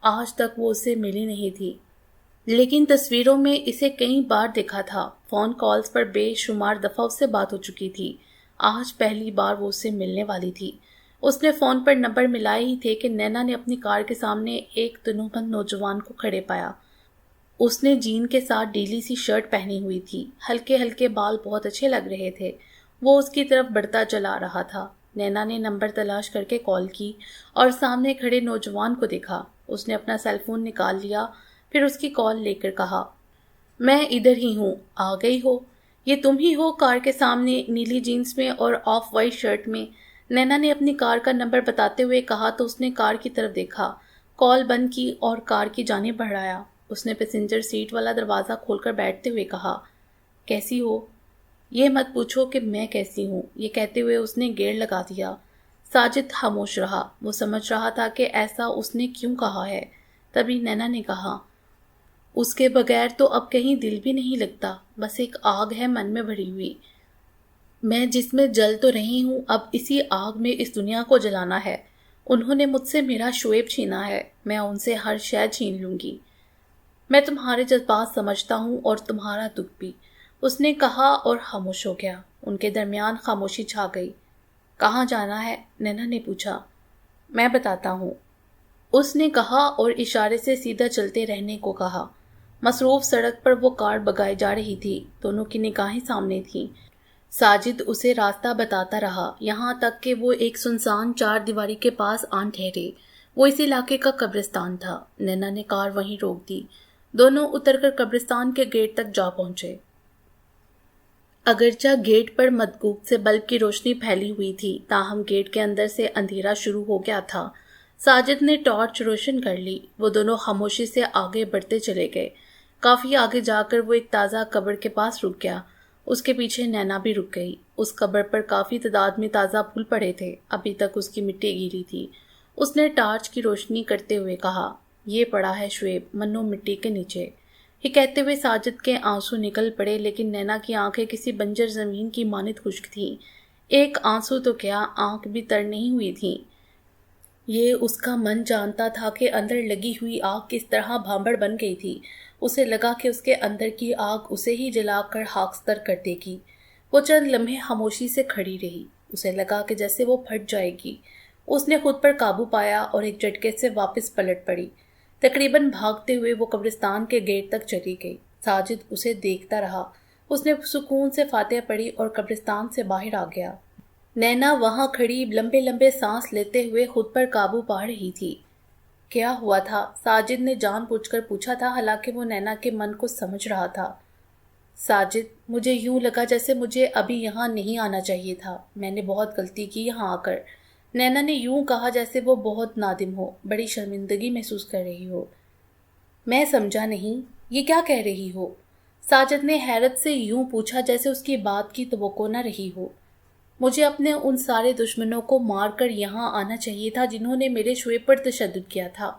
آج تک وہ اسے ملی نہیں تھی، لیکن تصویروں میں اسے کئی بار دیکھا تھا۔ فون کالز پر بے شمار دفعہ اس سے بات ہو چکی تھی۔ آج پہلی بار وہ اسے ملنے والی تھی۔ اس نے فون پر نمبر ملائے ہی تھے کہ نینا نے اپنی کار کے سامنے ایک تنومند نوجوان کو کھڑے پایا۔ اس نے جین کے ساتھ ڈیلی سی شرٹ پہنی ہوئی تھی۔ ہلکے ہلکے بال بہت اچھے لگ رہے تھے۔ وہ اس کی طرف بڑھتا چلا رہا تھا۔ نینا نے نمبر تلاش کر کے کال کی اور سامنے کھڑے نوجوان کو دیکھا۔ اس نے اپنا سیل فون نکال لیا، پھر اس کی کال لے کر کہا، میں ادھر ہی ہوں، آ گئی ہو؟ یہ تم ہی ہو کار کے سامنے نیلی جینس میں اور آف وائٹ شرٹ میں؟ نینا نے اپنی کار کا نمبر بتاتے ہوئے کہا تو اس نے کار کی طرف دیکھا، کال بند کی اور کار کی جانب بڑھایا۔ اس نے پیسنجر سیٹ والا دروازہ کھول کر بیٹھتے ہوئے کہا، کیسی ہو؟ یہ مت پوچھو کہ میں کیسی ہوں، یہ کہتے ہوئے اس نے گیڑ لگا دیا۔ ساجد خاموش رہا۔ وہ سمجھ رہا تھا کہ ایسا اس نے کیوں کہا ہے۔ تبھی نینا نے کہا، اس کے بغیر تو اب کہیں دل بھی نہیں لگتا، بس ایک آگ ہے من میں بھری ہوئی۔ میں جس میں جل تو رہی ہوں، اب اسی آگ میں اس دنیا کو جلانا ہے۔ انہوں نے مجھ سے میرا شعیب چھینا ہے، میں ان سے ہر شے چھین لوں گی۔ میں تمہارے جذبات سمجھتا ہوں اور تمہارا دکھ بھی، اس نے کہا اور خاموش ہو گیا۔ ان کے درمیان خاموشی چھا گئی۔ کہاں جانا ہے؟ نینا نے پوچھا۔ میں بتاتا ہوں، اس نے کہا اور اشارے سے سیدھا چلتے رہنے کو کہا۔ مصروف سڑک پر وہ کار بگائی جا رہی تھی، دونوں کی نگاہیں سامنے تھیں۔ ساجد اسے راستہ بتاتا رہا یہاں تک کہ وہ ایک سنسان چار دیواری کے پاس آن ٹھہرے۔ وہ اس علاقے کا قبرستان تھا۔ نینا نے کار وہیں روک دی۔ دونوں اتر کر قبرستان کے گیٹ تک جا پہنچے۔ اگرچہ گیٹ پر مدگوک سے بلب کی روشنی پھیلی ہوئی تھی، تاہم گیٹ کے اندر سے اندھیرا شروع ہو گیا تھا۔ ساجد نے ٹارچ روشن کر لی۔ وہ دونوں خاموشی سے آگے بڑھتے چلے گئے۔ کافی آگے جا کر وہ ایک تازہ قبر کے پاس رک گیا۔ اس کے پیچھے نینا بھی رک گئی۔ اس قبر پر کافی تعداد میں تازہ پھول پڑے تھے، ابھی تک اس کی مٹی گیلی تھی۔ اس نے ٹارچ کی روشنی کرتے ہوئے کہا، یہ پڑا ہے شعیب منو مٹی کے نیچے۔ یہ کہتے ہوئے ساجد کے آنسو نکل پڑے، لیکن نینا کی آنکھیں کسی بنجر زمین کی مانند خشک تھیں۔ ایک آنسو تو کیا، آنکھ بھی تر نہیں ہوئی تھی۔ یہ اس کا من جانتا تھا کہ اندر لگی ہوئی آگ کس طرح بھانبڑ بن گئی تھی۔ اسے لگا کہ اس کے اندر کی آگ اسے ہی جلا کر خاکستر کر دے گی۔ وہ چند لمحے خاموشی سے کھڑی رہی۔ اسے لگا کہ جیسے وہ پھٹ جائے گی۔ اس نے خود پر قابو پایا اور ایک جھٹکے سے واپس پلٹ پڑی۔ تقریباً بھاگتے ہوئے وہ قبرستان کے گیٹ تک چلی گئی۔ ساجد اسے دیکھتا رہا۔ اس نے سکون سے فاتحہ پڑھی اور قبرستان سے باہر آ گیا۔ نینا وہاں کھڑی لمبے لمبے سانس لیتے ہوئے خود پر قابو پا رہی تھی۔ کیا ہوا تھا؟ ساجد نے جان بوجھ کر پوچھا تھا، حالانکہ وہ نینا کے من کو سمجھ رہا تھا۔ ساجد، مجھے یوں لگا جیسے مجھے ابھی یہاں نہیں آنا چاہیے تھا۔ میں نے بہت غلطی کی یہاں آ کر۔ نینا نے یوں کہا جیسے وہ بہت نادم ہو، بڑی شرمندگی محسوس کر رہی ہو۔ میں سمجھا نہیں، یہ کیا کہہ رہی ہو؟ ساجد نے حیرت سے یوں پوچھا جیسے اس کی بات کی توقع نہ رہی ہو۔ مجھے اپنے ان سارے دشمنوں کو مار کر یہاں آنا چاہیے تھا جنہوں نے میرے شعیب پر تشدد کیا تھا۔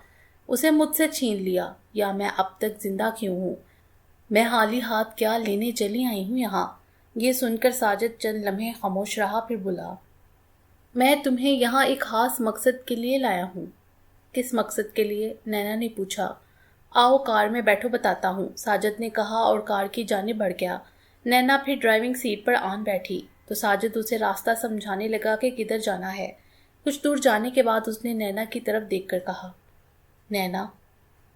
اسے مجھ سے چھین لیا، یا میں اب تک زندہ کیوں ہوں؟ میں خالی ہاتھ کیا لینے چلی آئی ہوں یہاں؟ یہ سن کر ساجد چند لمحے خاموش رہا، پھر بولا، میں تمہیں یہاں ایک خاص مقصد کے لیے لایا ہوں۔ کس مقصد کے لیے؟ نینا نے پوچھا۔ آؤ کار میں بیٹھو، بتاتا ہوں، ساجد نے کہا اور کار کی جانب بڑھ گیا۔ نینا پھر ڈرائیونگ سیٹ پر آن بیٹھی تو ساجد اسے راستہ سمجھانے لگا کہ کدھر جانا ہے۔ کچھ دور جانے کے بعد اس نے نینا کی طرف دیکھ کر کہا، نینا،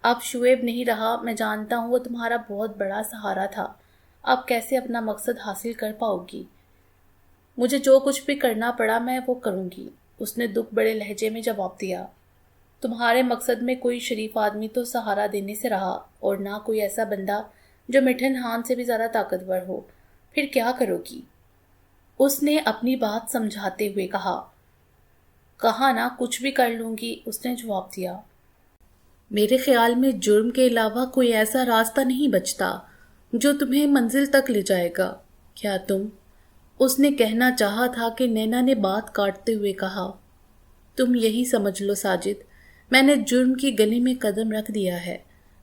اب شعیب نہیں رہا، میں جانتا ہوں وہ تمہارا بہت بڑا سہارا تھا۔ اب کیسے اپنا مقصد حاصل کر پاؤ گی؟ مجھے جو کچھ بھی کرنا پڑا میں وہ کروں گی، اس نے دکھ بڑے لہجے میں جواب دیا۔ تمہارے مقصد میں کوئی شریف آدمی تو سہارا دینے سے رہا، اور نہ کوئی ایسا بندہ جو مٹھن خان سے بھی زیادہ طاقتور ہو۔ پھر کیا کرو گی؟ اس نے اپنی بات سمجھاتے ہوئے کہا۔ کہا نا کچھ بھی کر لوں گی، اس نے جواب دیا۔ میرے خیال میں جرم کے علاوہ کوئی ایسا راستہ نہیں بچتا جو تمہیں منزل تک لے جائے گا۔ کیا تم؟ اس نے کہنا چاہا تھا کہ نینا نے بات کاٹتے ہوئے کہا، تم یہی سمجھ لو ساجد، میں نے جرم کی گلی میں قدم رکھ دیا ہے۔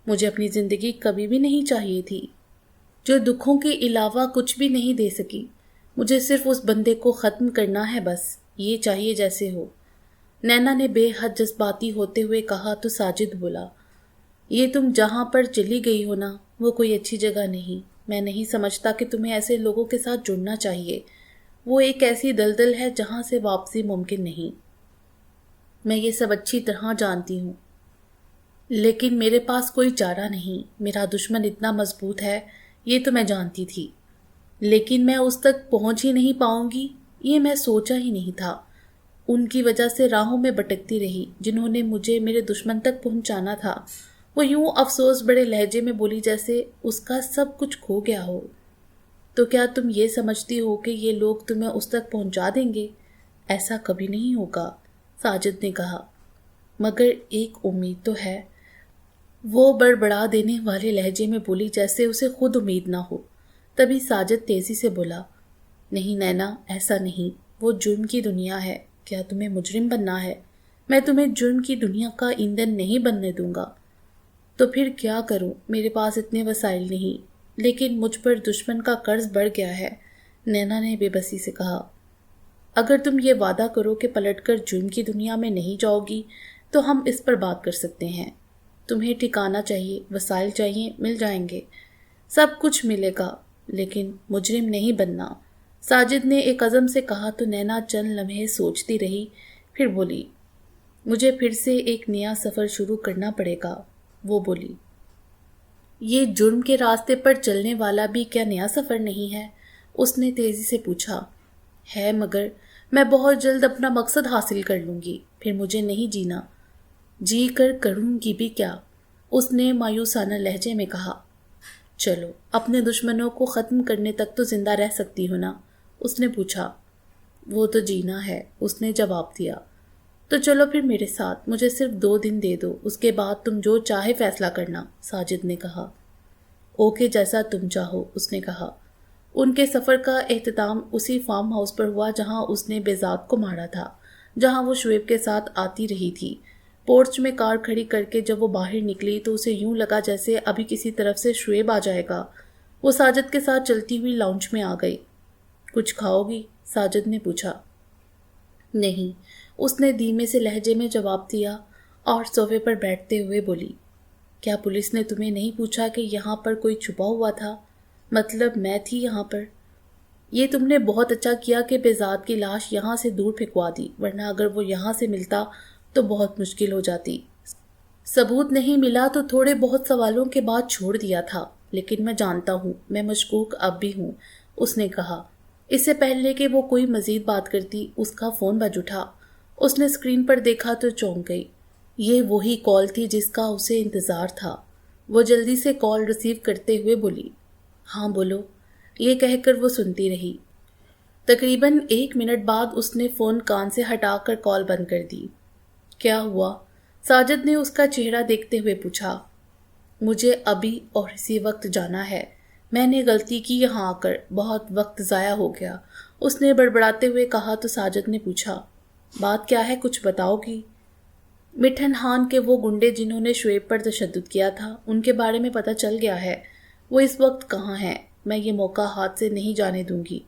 مجھے اپنی زندگی کبھی بھی نہیں چاہیے تھی جو دکھوں کے علاوہ کچھ بھی نہیں دے سکی۔ مجھے صرف اس بندے کو ختم کرنا ہے، بس یہ چاہیے جیسے ہو۔ نینا نے بے حد جذباتی ہوتے ہوئے کہا تو ساجد بولا، یہ تم جہاں پر چلی گئی ہو نا، وہ کوئی اچھی جگہ نہیں۔ میں نہیں سمجھتا کہ تمہیں ایسے لوگوں کے ساتھ جڑنا چاہیے۔ وہ ایک ایسی دلدل ہے جہاں سے واپسی ممکن نہیں۔ میں یہ سب اچھی طرح جانتی ہوں، لیکن میرے پاس کوئی چارہ نہیں۔ میرا دشمن اتنا مضبوط ہے، یہ تو میں جانتی تھی، لیکن میں اس تک پہنچ ہی نہیں پاؤں گی، یہ میں سوچا ہی نہیں تھا۔ ان کی وجہ سے راہوں میں بھٹکتی رہی جنہوں نے مجھے میرے دشمن تک پہنچانا تھا۔ وہ یوں افسوس بڑے لہجے میں بولی جیسے اس کا سب کچھ کھو گیا ہو۔ تو کیا تم یہ سمجھتی ہو کہ یہ لوگ تمہیں اس تک پہنچا دیں گے؟ ایسا کبھی نہیں ہوگا، ساجد نے کہا، مگر ایک امید تو ہے۔ وہ بڑبڑا دینے والے لہجے میں بولی جیسے اسے خود امید نہ ہو۔ تبھی ساجد تیزی سے بولا، نہیں نینا، ایسا نہیں، وہ جرم کی دنیا ہے۔ کیا تمہیں مجرم بننا ہے؟ میں تمہیں جرم کی دنیا کا ایندھن نہیں بننے دوں گا۔ تو پھر کیا کروں؟ میرے پاس اتنے وسائل نہیں، لیکن مجھ پر دشمن کا قرض بڑھ گیا ہے، نینا نے بے بسی سے کہا۔ اگر تم یہ وعدہ کرو کہ پلٹ کر جرم کی دنیا میں نہیں جاؤ گی تو ہم اس پر بات کر سکتے ہیں۔ تمہیں ٹھکانہ چاہیے، وسائل چاہیے، مل جائیں گے، سب کچھ ملے گا، لیکن مجرم نہیں بننا۔ ساجد نے ایک عزم سے کہا تو نینا چند لمحے سوچتی رہی، پھر بولی، مجھے پھر سے ایک نیا سفر شروع کرنا پڑے گا۔ وہ بولی، یہ جرم کے راستے پر چلنے والا بھی کیا نیا سفر نہیں ہے؟ اس نے تیزی سے پوچھا۔ ہے، مگر میں بہت جلد اپنا مقصد حاصل کر لوں گی، پھر مجھے نہیں جینا۔ جی کر کروں گی بھی کیا؟ اس نے مایوسانہ لہجے میں کہا۔ چلو، اپنے دشمنوں کو ختم کرنے تک تو زندہ رہ سکتی ہو نا؟ اس نے پوچھا۔ وہ تو جینا ہے، اس نے جواب دیا۔ تو چلو پھر میرے ساتھ، مجھے صرف 2 دن دے دو، اس کے بعد تم جو چاہے فیصلہ کرنا، ساجد نے کہا۔ اوکے، جیسا تم چاہو، اس نے کہا۔ ان کے سفر کا اختتام اسی فارم ہاؤس پر ہوا جہاں اس نے بیزاد کو مارا تھا، جہاں وہ شعیب کے ساتھ آتی رہی تھی۔ پورچ میں کار کھڑی کر کے جب وہ باہر نکلی تو اسے یوں لگا جیسے ابھی کسی طرف سے شعیب آ جائے گا۔ وہ ساجد کے ساتھ چلتی ہوئی لاؤنج میں آ گئی۔ کچھ کھاؤ گی؟ ساجد نے پوچھا۔ نہیں، اس نے دھیمے سے لہجے میں جواب دیا اور صوفے پر بیٹھتے ہوئے بولی، کیا پولیس نے تمہیں نہیں پوچھا کہ یہاں پر کوئی چھپا ہوا تھا؟ مطلب میں تھی یہاں پر؟ یہ تم نے بہت اچھا کیا کہ بیزاد کی لاش یہاں سے دور پھینکوا دی، ورنہ اگر وہ یہاں سے ملتا تو بہت مشکل ہو جاتی۔ ثبوت نہیں ملا تو تھوڑے بہت سوالوں کے بعد چھوڑ دیا تھا، لیکن میں جانتا ہوں، میں مشکوک اب بھی ہوں، اس نے کہا۔ اس سے پہلے کہ وہ کوئی مزید بات کرتی، اس کا فون بج اٹھا۔ اس نے اسکرین پر دیکھا تو چونک گئی۔ یہ وہی کال تھی جس کا اسے انتظار تھا۔ وہ جلدی سے کال ریسیو کرتے ہوئے بولی، ہاں بولو، یہ کہہ کر وہ سنتی رہی۔ تقریباً 1 منٹ بعد اس نے فون کان سے ہٹا کر کال بند کر دی۔ کیا ہوا؟ ساجد نے اس کا چہرہ دیکھتے ہوئے پوچھا۔ مجھے ابھی اور اسی وقت جانا ہے، میں نے غلطی کی یہاں آ کر، بہت وقت ضائع ہو گیا، اس نے بڑبڑاتے ہوئے کہا تو ساجد نے پوچھا، بات کیا ہے، کچھ بتاؤ گی؟ مٹھن خان کے وہ گنڈے جنہوں نے شعیب پر تشدد کیا تھا، ان کے بارے میں پتہ چل گیا ہے۔ وہ اس وقت کہاں ہیں؟ میں یہ موقع ہاتھ سے نہیں جانے دوں گی،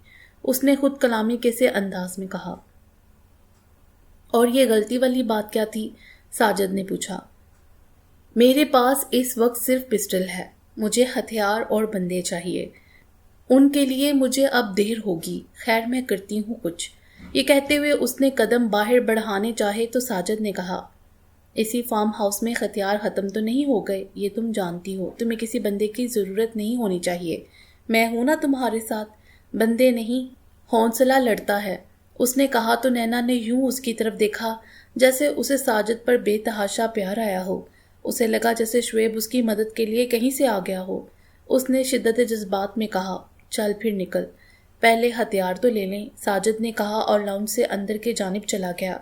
اس نے خود کلامی کے سے انداز میں کہا۔ اور یہ غلطی والی بات کیا تھی؟ ساجد نے پوچھا۔ میرے پاس اس وقت صرف پسٹل ہے، مجھے ہتھیار اور بندے چاہیے، ان کے لیے مجھے اب دیر ہوگی، خیر میں کرتی ہوں کچھ۔ یہ کہتے ہوئے اس نے قدم باہر بڑھانے چاہے تو ساجد نے کہا، اسی فارم ہاؤس میں ہتھیار ختم تو نہیں ہو گئے، یہ تم جانتی ہو، تمہیں کسی بندے کی ضرورت نہیں ہونی چاہیے، میں ہوں نا تمہارے ساتھ، بندے نہیں، حوصلہ لڑتا ہے، اس نے کہا تو نینا نے یوں اس کی طرف دیکھا جیسے اسے ساجد پر بے تحاشا پیار آیا ہو۔ اسے لگا جیسے شعیب اس کی مدد کے لیے کہیں سے آ گیا ہو۔ اس نے شدت جذبات میں کہا، چل پھر نکل، پہلے ہتھیار تو لے لیں، ساجد نے کہا اور لاؤنج سے اندر کی جانب چلا گیا۔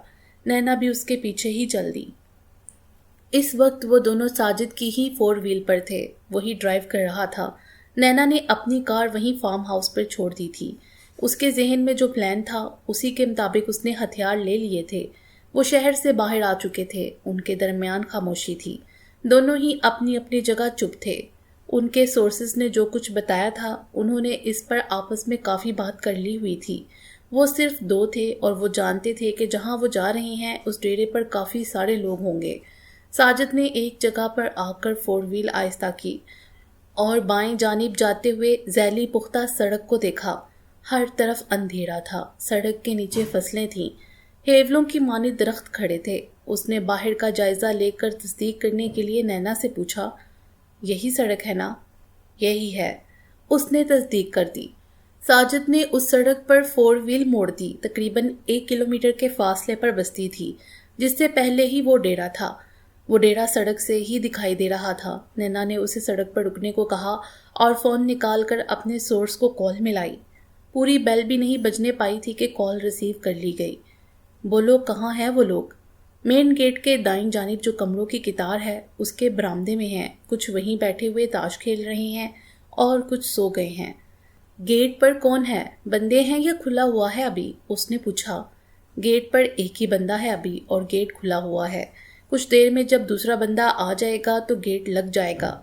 نینا بھی اس کے پیچھے ہی چل دی۔ اس وقت وہ دونوں ساجد کی ہی 4 وہیل پر تھے، وہی ڈرائیو کر رہا تھا۔ نینا نے اپنی کار وہیں فارم ہاؤس پر چھوڑ دی تھی۔ اس کے ذہن میں جو پلان تھا اسی کے مطابق اس نے ہتھیار لے لیے تھے۔ وہ شہر سے باہر آ چکے تھے، ان کے درمیان خاموشی تھی، دونوں ہی اپنی اپنی جگہ چپ تھے۔ ان کے سورسز نے جو کچھ بتایا تھا انہوں نے اس پر آپس میں کافی بات کر لی ہوئی تھی۔ وہ صرف 2 تھے اور وہ جانتے تھے کہ جہاں وہ جا رہے ہیں اس ڈیرے پر کافی سارے لوگ ہوں گے۔ ساجد نے ایک جگہ پر آ کر 4 وہیل آہستہ کی اور بائیں جانب جاتے ہوئے ذیلی پختہ سڑک کو دیکھا۔ ہر طرف اندھیرا تھا، سڑک کے نیچے فصلیں تھیں، ہیولوں کی مانند درخت کھڑے تھے۔ اس نے باہر کا جائزہ لے کر تصدیق کرنے کے لیے نینا سے پوچھا، یہی سڑک ہے نا؟ یہی ہے، اس نے تصدیق کر دی۔ ساجد نے اس سڑک پر 4 وہیل موڑ دی، تقریباً 1 کلومیٹر کے فاصلے پر بستی تھی جس سے پہلے ہی وہ ڈیرا تھا۔ وہ ڈیرا سڑک سے ہی دکھائی دے رہا تھا۔ نینا نے اسے سڑک پر رکنے کو کہا اور فون نکال کر اپنے سورس کو کال ملائی۔ پوری بیل بھی نہیں بجنے پائی تھی کہ کال ریسیو کر لی گئی۔ بولو، کہاں ہیں وہ لوگ؟ مین گیٹ کے دائیں جانب جو کمروں کی قطار ہے اس کے برآمدے میں ہیں، کچھ وہیں بیٹھے ہوئے تاش کھیل رہے ہیں اور کچھ سو گئے ہیں۔ گیٹ پر کون ہے؟ بندے ہیں یا کھلا ہوا ہے ابھی؟ اس نے پوچھا۔ گیٹ پر ایک ہی بندہ ہے ابھی اور گیٹ کھلا ہوا ہے، کچھ دیر میں جب دوسرا بندہ آ جائے گا تو گیٹ لگ جائے گا۔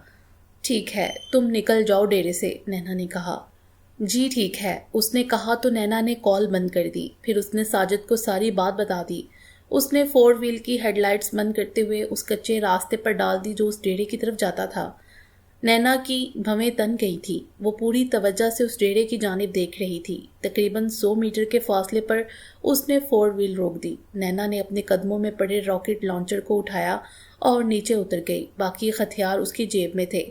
ٹھیک ہے، تم نکل جاؤ ڈیرے سے، نینا نے کہا۔ جی ٹھیک ہے، اس نے کہا تو نینا نے کال بند کر دی۔ پھر اس نے ساجد کو ساری بات بتا دی۔ اس نے 4 وہیل کی ہیڈ لائٹس بند کرتے ہوئے اس کچے راستے پر ڈال دی جو اس ڈیرے کی طرف جاتا تھا۔ نینا کی بھویں تن گئی تھی۔ وہ پوری توجہ سے اس ڈیرے کی جانب دیکھ رہی تھی۔ تقریباً 100 میٹر کے فاصلے پر اس نے 4 وہیل روک دی۔ نینا نے اپنے قدموں میں پڑے راکٹ لانچر کو اٹھایا اور نیچے اتر گئی۔ باقی ہتھیار اس کی جیب میں تھے۔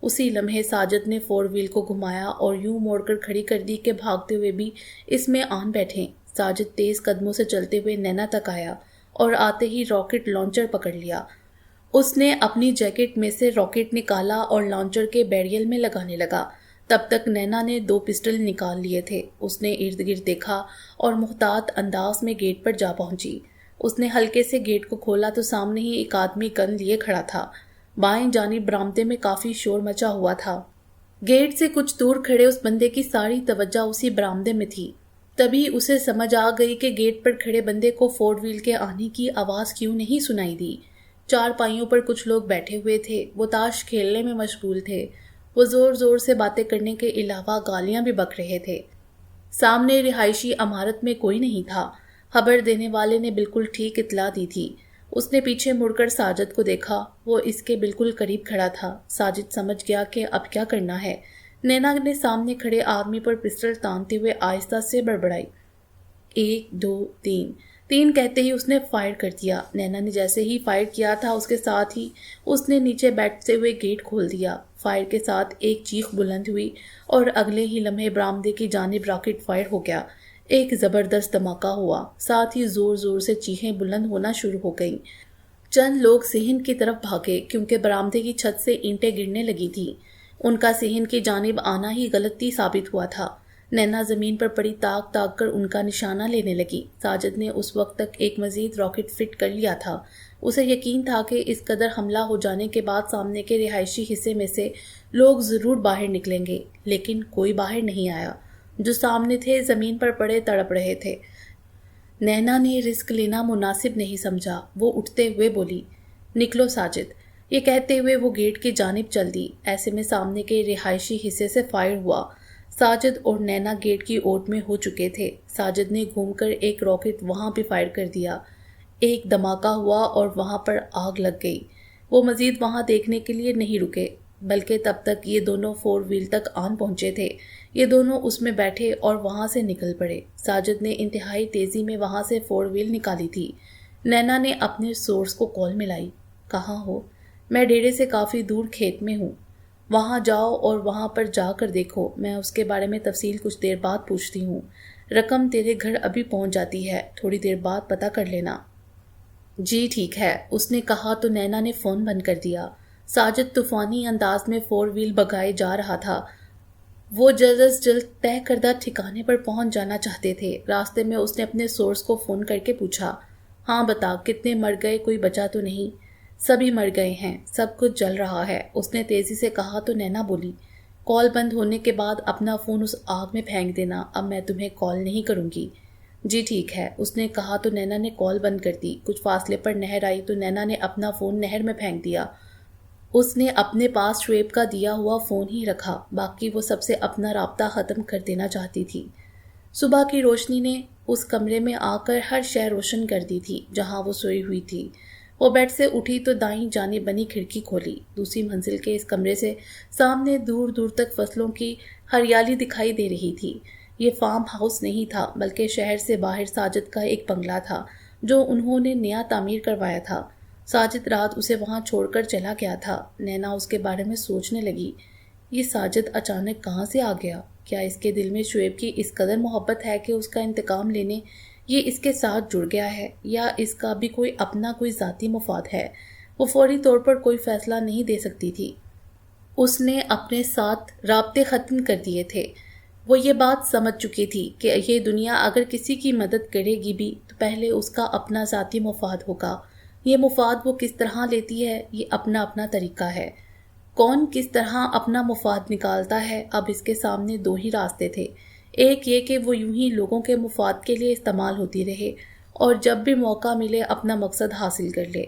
اسی لمحے ساجد نے 4 وہیل کو گھمایا اور یوں موڑ کر کھڑی کر دی کہ بھاگتے ہوئے بھی اس میں آن بیٹھیں۔ ساجد تیز قدموں سے چلتے ہوئے نینا تک آیا اور آتے ہی راکٹ لانچر پکڑ لیا۔ اس نے اپنی جیکٹ میں سے راکٹ نکالا اور لانچر کے بیریل میں لگانے لگا۔ تب تک نینا نے 2 پسٹل نکال لیے تھے۔ اس نے ارد گرد دیکھا اور محتاط انداز میں گیٹ پر جا پہنچی۔ اس نے ہلکے سے گیٹ کو کھولا تو سامنے ہی ایک آدمی گن لیے کھڑا تھا۔ بائیں جانب برآمدے میں کافی شور مچا ہوا تھا۔ گیٹ سے کچھ دور کھڑے اس بندے کی ساری توجہ اسی برآمدے میں تھی۔ تبھی اسے سمجھ آ گئی کہ گیٹ پر کھڑے بندے کو 4 وہیل کے آنے کی آواز کیوں نہیں سنائی دی۔ 4 پائیوں پر کچھ لوگ بیٹھے ہوئے تھے۔ وہ تاش کھیلنے میں مشغول تھے۔ وہ زور زور سے باتیں کرنے کے علاوہ گالیاں بھی بک رہے تھے۔ سامنے رہائشی عمارت میں کوئی نہیں تھا۔ خبر دینے والے نے بالکل ٹھیک اطلاع دی تھی۔ اس نے پیچھے مڑ کر ساجد کو دیکھا۔ وہ اس کے بالکل قریب کھڑا تھا۔ ساجد سمجھ گیا کہ اب کیا کرنا ہے۔ نینا نے سامنے کھڑے آدمی پر پسٹل تانتے ہوئے آہستہ سے بڑبڑائی، 1 2 3۔ 3 کہتے ہی اس نے فائر کر دیا۔ نینا نے جیسے ہی فائر کیا تھا اس کے ساتھ ہی اس نے نیچے بیٹھتے ہوئے گیٹ کھول دیا۔ فائر کے ساتھ ایک چیخ بلند ہوئی اور اگلے ہی لمحے برآمدے کی جانب راکٹ فائر ہو گیا۔ ایک زبردست دھماکہ ہوا، ساتھ ہی زور زور سے چیخیں بلند ہونا شروع ہو گئیں۔ چند لوگ صحن کی طرف بھاگے کیونکہ برآمدے کی چھت سے اینٹیں گرنے لگی تھیں۔ ان کا صحن کی جانب آنا ہی غلطی ثابت ہوا تھا۔ نینا زمین پر پڑی تاک تاک کر ان کا نشانہ لینے لگی۔ ساجد نے اس وقت تک ایک مزید راکٹ فٹ کر لیا تھا۔ اسے یقین تھا کہ اس قدر حملہ ہو جانے کے بعد سامنے کے رہائشی حصے میں سے لوگ ضرور باہر نکلیں گے، لیکن کوئی باہر نہیں آیا۔ جو سامنے تھے زمین پر پڑے تڑپ رہے تھے۔ نینا نے رسک لینا مناسب نہیں سمجھا۔ وہ اٹھتے ہوئے بولی، نکلو ساجد۔ یہ کہتے ہوئے وہ گیٹ کی جانب چل دی۔ ایسے میں سامنے کے رہائشی حصے سے فائر ہوا۔ ساجد اور نینا گیٹ کی اوٹ میں ہو چکے تھے۔ ساجد نے گھوم کر ایک راکٹ وہاں بھی فائر کر دیا۔ ایک دھماکہ ہوا اور وہاں پر آگ لگ گئی۔ وہ مزید وہاں دیکھنے کے لیے نہیں رکے، بلکہ تب تک یہ دونوں 4 وہیل تک آن پہنچے تھے۔ یہ دونوں اس میں بیٹھے اور وہاں سے نکل پڑے۔ ساجد نے انتہائی تیزی میں وہاں سے 4 وہیل نکالی تھی۔ نینا نے اپنے سورس کو کال ملائی، کہاں ہو؟ میں ڈیرے سے کافی دور کھیت میں ہوں۔ وہاں جاؤ اور وہاں پر جا کر دیکھو۔ میں اس کے بارے میں تفصیل کچھ دیر بعد پوچھتی ہوں۔ رقم تیرے گھر ابھی پہنچ جاتی ہے، تھوڑی دیر بعد پتہ کر لینا۔ جی ٹھیک ہے، اس نے کہا تو نینا نے فون بند کر دیا۔ ساجد طوفانی انداز میں 4 وہیل بھگائے جا رہا تھا۔ وہ جلد از جلد طے کردہ ٹھکانے پر پہنچ جانا چاہتے تھے۔ راستے میں اس نے اپنے سورس کو فون کر کے پوچھا، ہاں بتا، کتنے مر گئے؟ کوئی بچا تو نہیں؟ سبھی مر گئے ہیں، سب کچھ جل رہا ہے، اس نے تیزی سے کہا تو نینا بولی، کال بند ہونے کے بعد اپنا فون اس آگ میں پھینک دینا، اب میں تمہیں کال نہیں کروں گی۔ جی ٹھیک ہے، اس نے کہا تو نینا نے کال بند کر دی۔ کچھ فاصلے پر نہر آئی تو نینا نے اپنا فون نہر میں پھینک دیا۔ اس نے اپنے پاس شعیب کا دیا ہوا فون ہی رکھا، باقی وہ سب سے اپنا رابطہ ختم کر دینا چاہتی تھی۔ صبح کی روشنی نے اس کمرے میں آ کر ہر شے روشن کر دی تھی جہاں وہ سوئی ہوئی تھی۔ وہ بیڈ سے اٹھی تو دائیں جانب بنی کھڑکی کھولی۔ دوسری منزل کے اس کمرے سے سامنے دور دور تک فصلوں کی ہریالی دکھائی دے رہی تھی۔ یہ فارم ہاؤس نہیں تھا، بلکہ شہر سے باہر ساجد کا ایک بنگلہ تھا جو انہوں نے نیا تعمیر کروایا تھا۔ ساجد رات اسے وہاں چھوڑ کر چلا گیا تھا۔ نینا اس کے بارے میں سوچنے لگی، یہ ساجد اچانک کہاں سے آ گیا؟ کیا اس کے دل میں شعیب کی اس قدر محبت ہے کہ اس کا انتقام لینے یہ اس کے ساتھ جڑ گیا ہے، یا اس کا بھی کوئی ذاتی مفاد ہے؟ وہ فوری طور پر کوئی فیصلہ نہیں دے سکتی تھی۔ اس نے اپنے ساتھ رابطے ختم کر دیے تھے۔ وہ یہ بات سمجھ چکی تھی کہ یہ دنیا اگر کسی کی مدد کرے گی بھی تو پہلے اس کا اپنا ذاتی مفاد ہوگا۔ یہ مفاد وہ کس طرح لیتی ہے، یہ اپنا اپنا طریقہ ہے۔ کون کس طرح اپنا مفاد نکالتا ہے، اب اس کے سامنے 2 ہی راستے تھے۔ ایک یہ کہ وہ یوں ہی لوگوں کے مفاد کے لیے استعمال ہوتی رہے اور جب بھی موقع ملے اپنا مقصد حاصل کر لے۔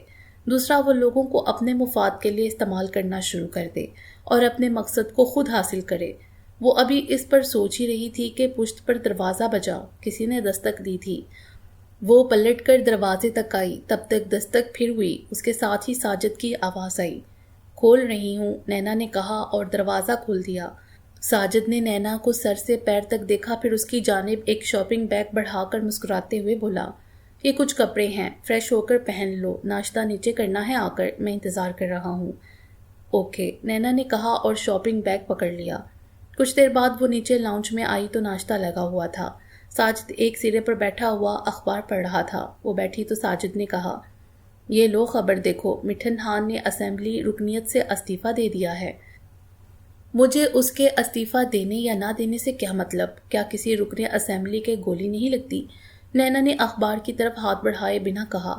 دوسرا، وہ لوگوں کو اپنے مفاد کے لیے استعمال کرنا شروع کر دے اور اپنے مقصد کو خود حاصل کرے۔ وہ ابھی اس پر سوچ ہی رہی تھی کہ پشت پر دروازہ بجا، کسی نے دستک دی تھی۔ وہ پلٹ کر دروازے تک آئی، تب تک دستک پھر ہوئی، اس کے ساتھ ہی ساجد کی آواز آئی۔ کھول رہی ہوں، نینا نے کہا اور دروازہ کھول دیا۔ ساجد نے نینا کو سر سے پیر تک دیکھا، پھر اس کی جانب ایک شاپنگ بیگ بڑھا کر مسکراتے ہوئے بولا، یہ کچھ کپڑے ہیں، فریش ہو کر پہن لو، ناشتہ نیچے کرنا ہے آ کر، میں انتظار کر رہا ہوں۔ اوکے، نینا نے کہا اور شاپنگ بیگ پکڑ لیا۔ کچھ دیر بعد وہ نیچے لاؤنج میں آئی تو ناشتہ لگا ہوا تھا۔ ساجد ایک سرے پر بیٹھا ہوا اخبار پڑھ رہا تھا۔ وہ بیٹھی تو ساجد نے کہا، یہ لو خبر دیکھو، مٹھن خان نے اسمبلی رکنیت سے استعفیٰ دے دیا ہے۔ مجھے اس کے استعفیٰ دینے یا نہ دینے سے کیا مطلب؟ کیا کسی رکن اسمبلی کے گولی نہیں لگتی؟ نینا نے اخبار کی طرف ہاتھ بڑھائے بنا کہا،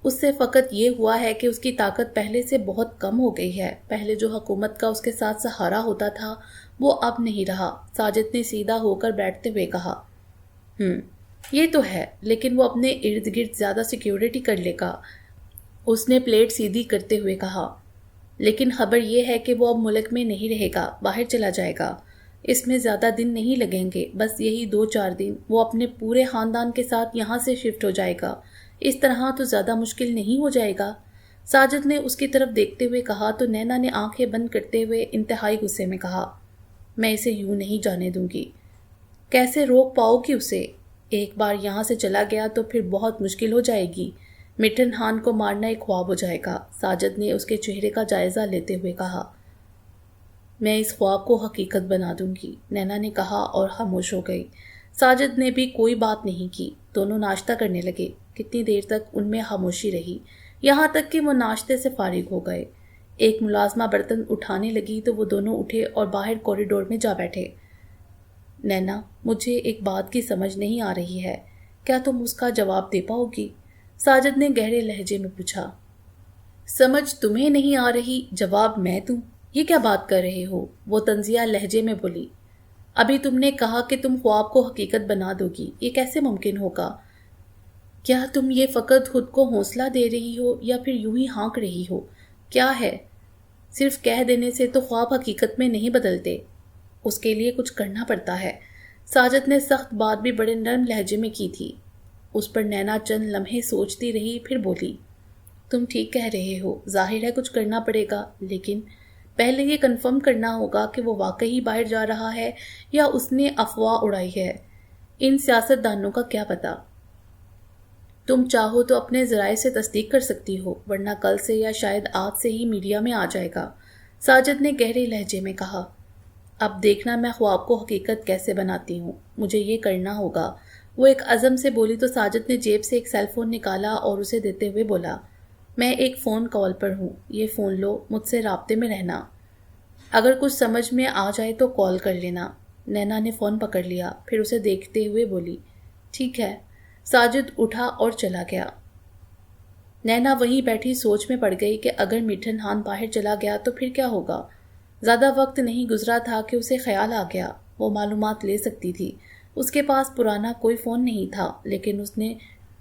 اس سے فقط یہ ہوا ہے کہ اس کی طاقت پہلے سے بہت کم ہو گئی ہے۔ پہلے جو حکومت کا اس کے ساتھ سہارا ہوتا تھا وہ اب نہیں رہا۔ ساجد نے سیدھا ہو کر بیٹھتے ہوئے کہا، یہ تو ہے، لیکن وہ اپنے ارد گرد زیادہ سیکیورٹی کر لے گا۔ اس نے پلیٹ سیدھی کرتے ہوئے کہا، لیکن خبر یہ ہے کہ وہ اب ملک میں نہیں رہے گا، باہر چلا جائے گا۔ اس میں زیادہ دن نہیں لگیں گے، بس یہی 2-4 دن۔ وہ اپنے پورے خاندان کے ساتھ یہاں سے شفٹ ہو جائے گا۔ اس طرح تو زیادہ مشکل نہیں ہو جائے گا؟ ساجد نے اس کی طرف دیکھتے ہوئے کہا تو نینا نے آنکھیں بند کرتے ہوئے انتہائی غصے میں کہا، میں اسے یوں نہیں جانے دوں گی۔ کیسے روک پاؤ گی اسے؟ ایک بار یہاں سے چلا گیا تو پھر بہت مشکل ہو جائے گی۔ مٹھن خان کو مارنا ایک خواب ہو جائے گا۔ ساجد نے اس کے چہرے کا جائزہ لیتے ہوئے کہا، میں اس خواب کو حقیقت بنا دوں گی، نینا نے کہا اور خاموش ہو گئی۔ ساجد نے بھی کوئی بات نہیں کی۔ دونوں ناشتہ کرنے لگے۔ کتنی دیر تک ان میں خاموشی رہی، یہاں تک کہ وہ ناشتے سے فارغ ہو گئے۔ ایک ملازمہ برتن اٹھانے لگی تو وہ دونوں اٹھے اور باہر کوریڈور میں جا بیٹھے۔ نینا، مجھے ایک بات کی سمجھ نہیں آ رہی ہے، کیا تم اس کا جواب دے پاؤ گی؟ ساجد نے گہرے لہجے میں پوچھا۔ سمجھ تمہیں نہیں آ رہی، جواب میں دوں؟ یہ کیا بات کر رہے ہو؟ وہ طنزیہ لہجے میں بولی۔ ابھی تم نے کہا کہ تم خواب کو حقیقت بنا دو گی، یہ کیسے ممکن ہوگا؟ کیا تم یہ فقط خود کو حوصلہ دے رہی ہو یا پھر یوں ہی ہانک رہی ہو؟ کیا ہے؟ صرف کہہ دینے سے تو خواب حقیقت میں نہیں بدلتے، اس کے لیے کچھ کرنا پڑتا ہے۔ ساجد نے سخت بات بھی بڑے نرم لہجے میں کی تھی۔ اس پر نینا چند لمحے سوچتی رہی، پھر بولی، تم ٹھیک کہہ رہے ہو، ظاہر ہے کچھ کرنا پڑے گا، لیکن پہلے یہ کنفرم کرنا ہوگا کہ وہ واقعی باہر جا رہا ہے یا اس نے افواہ اڑائی ہے۔ ان سیاست دانوں کا کیا پتا؟ تم چاہو تو اپنے ذرائع سے تصدیق کر سکتی ہو، ورنہ کل سے یا شاید آج سے ہی میڈیا میں آ جائے گا۔ ساجد نے گہرے لہجے میں کہا، اب دیکھنا میں خواب کو حقیقت کیسے بناتی ہوں، مجھے یہ کرنا ہوگا۔ وہ ایک عزم سے بولی تو ساجد نے جیب سے ایک سیل فون نکالا اور اسے دیتے ہوئے بولا، میں ایک فون کال پر ہوں، یہ فون لو، مجھ سے رابطے میں رہنا، اگر کچھ سمجھ میں آ جائے تو کال کر لینا۔ نینا نے فون پکڑ لیا، پھر اسے دیکھتے ہوئے بولی، ٹھیک ہے۔ ساجد اٹھا اور چلا گیا۔ نینا وہیں بیٹھی سوچ میں پڑ گئی کہ اگر مٹھن خان باہر چلا گیا تو پھر کیا ہوگا؟ زیادہ وقت نہیں گزرا تھا کہ اسے خیال آ گیا، وہ معلومات لے سکتی تھی۔ اس کے پاس پرانا کوئی فون نہیں تھا، لیکن اس نے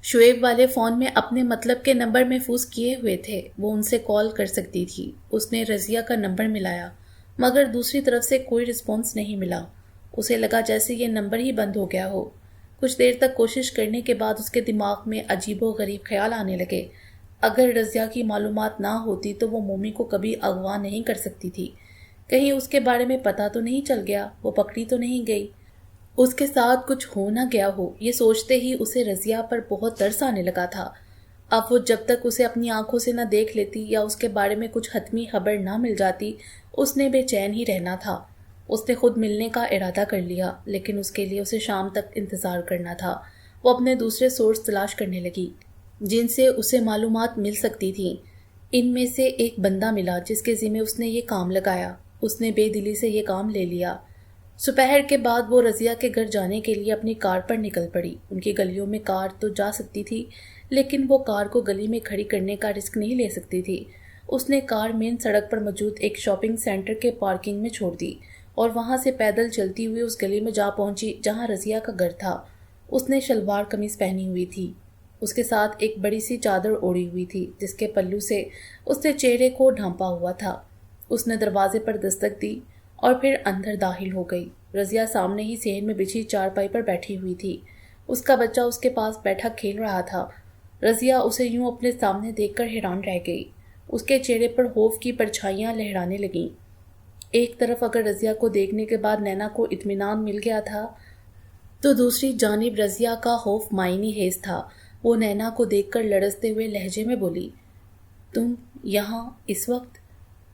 شعیب والے فون میں اپنے مطلب کے نمبر محفوظ کیے ہوئے تھے، وہ ان سے کال کر سکتی تھی۔ اس نے رضیہ کا نمبر ملایا، مگر دوسری طرف سے کوئی رسپانس نہیں ملا۔ اسے لگا جیسے یہ نمبر ہی بند ہو گیا ہو۔ کچھ دیر تک کوشش کرنے کے بعد اس کے دماغ میں عجیب و غریب خیال آنے لگے۔ اگر رضیہ کی معلومات نہ ہوتی تو وہ مومی کو کبھی اغوا نہیں کر سکتی تھی۔ کہیں اس کے بارے میں پتہ تو نہیں چل گیا، وہ پکڑی تو نہیں گئی، اس کے ساتھ کچھ ہو نہ گیا ہو۔ یہ سوچتے ہی اسے رضیہ پر بہت ترس آنے لگا تھا۔ اب وہ جب تک اسے اپنی آنکھوں سے نہ دیکھ لیتی یا اس کے بارے میں کچھ حتمی خبر نہ مل جاتی، اس نے بے چین ہی رہنا تھا۔ اس نے خود ملنے کا ارادہ کر لیا، لیکن اس کے لیے اسے شام تک انتظار کرنا تھا۔ وہ اپنے دوسرے سورس تلاش کرنے لگی جن سے اسے معلومات مل سکتی تھیں۔ ان میں سے ایک بندہ ملا جس کے ذمہ اس نے یہ کام لگایا۔ اس نے بے دلی سے یہ کام لے لیا۔ دوپہر کے بعد وہ رضیہ کے گھر جانے کے لیے اپنی کار پر نکل پڑی۔ ان کی گلیوں میں کار تو جا سکتی تھی، لیکن وہ کار کو گلی میں کھڑی کرنے کا رسک نہیں لے سکتی تھی۔ اس نے کار مین سڑک پر موجود ایک شاپنگ سینٹر کے پارکنگ میں چھوڑ دی اور وہاں سے پیدل چلتی ہوئی اس گلی میں جا پہنچی جہاں رضیہ کا گھر تھا۔ اس نے شلوار قمیص پہنی ہوئی تھی، اس کے ساتھ ایک بڑی سی چادر اوڑھی ہوئی تھی جس کے پلو سے اس نے چہرے کو ڈھانپا ہوا تھا۔ اس نے دروازے پر دستک دی اور پھر اندر داخل ہو گئی۔ رضیہ سامنے ہی صحن میں بچھی چارپائی پر بیٹھی ہوئی تھی۔ اس کا بچہ اس کے پاس بیٹھا کھیل رہا تھا۔ رضیہ اسے یوں اپنے سامنے دیکھ کر حیران رہ گئی۔ اس کے چہرے پر خوف کی پرچھائیاں لہرانے لگیں۔ ایک طرف اگر رضیہ کو دیکھنے کے بعد نینا کو اطمینان مل گیا تھا تو دوسری جانب رضیہ کا خوف معنی خیز تھا۔ وہ نینا کو دیکھ کر لرزتے ہوئے لہجے میں بولی، تم یہاں اس وقت؟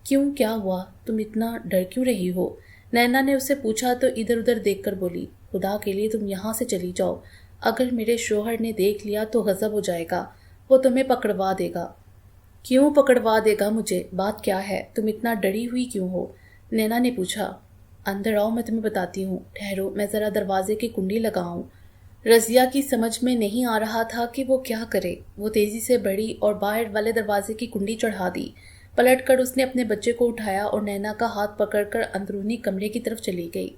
کیوں، کیا ہوا؟ تم اتنا ڈر کیوں رہی ہو؟ نینا نے اسے پوچھا تو ادھر ادھر دیکھ کر بولی، خدا کے لیے تم یہاں سے چلی جاؤ۔ اگر میرے شوہر نے دیکھ لیا تو غضب ہو جائے گا، وہ تمہیں پکڑوا دے گا۔ کیوں پکڑوا دے گا مجھے؟ بات کیا ہے؟ تم اتنا ڈری ہوئی کیوں ہو؟ نینا نے پوچھا۔ اندر آؤ، میں تمہیں بتاتی ہوں۔ ٹھہرو، میں ذرا دروازے کی کنڈی لگاؤں۔ رضیہ کی سمجھ میں نہیں آ رہا تھا کہ وہ کیا کرے۔ وہ تیزی سے بڑھی اور باہر والے دروازے کی کنڈی چڑھا دی۔ پلٹ کر اس نے اپنے بچے کو اٹھایا اور نینا کا ہاتھ پکڑ کر اندرونی کمرے کی طرف چلی گئی۔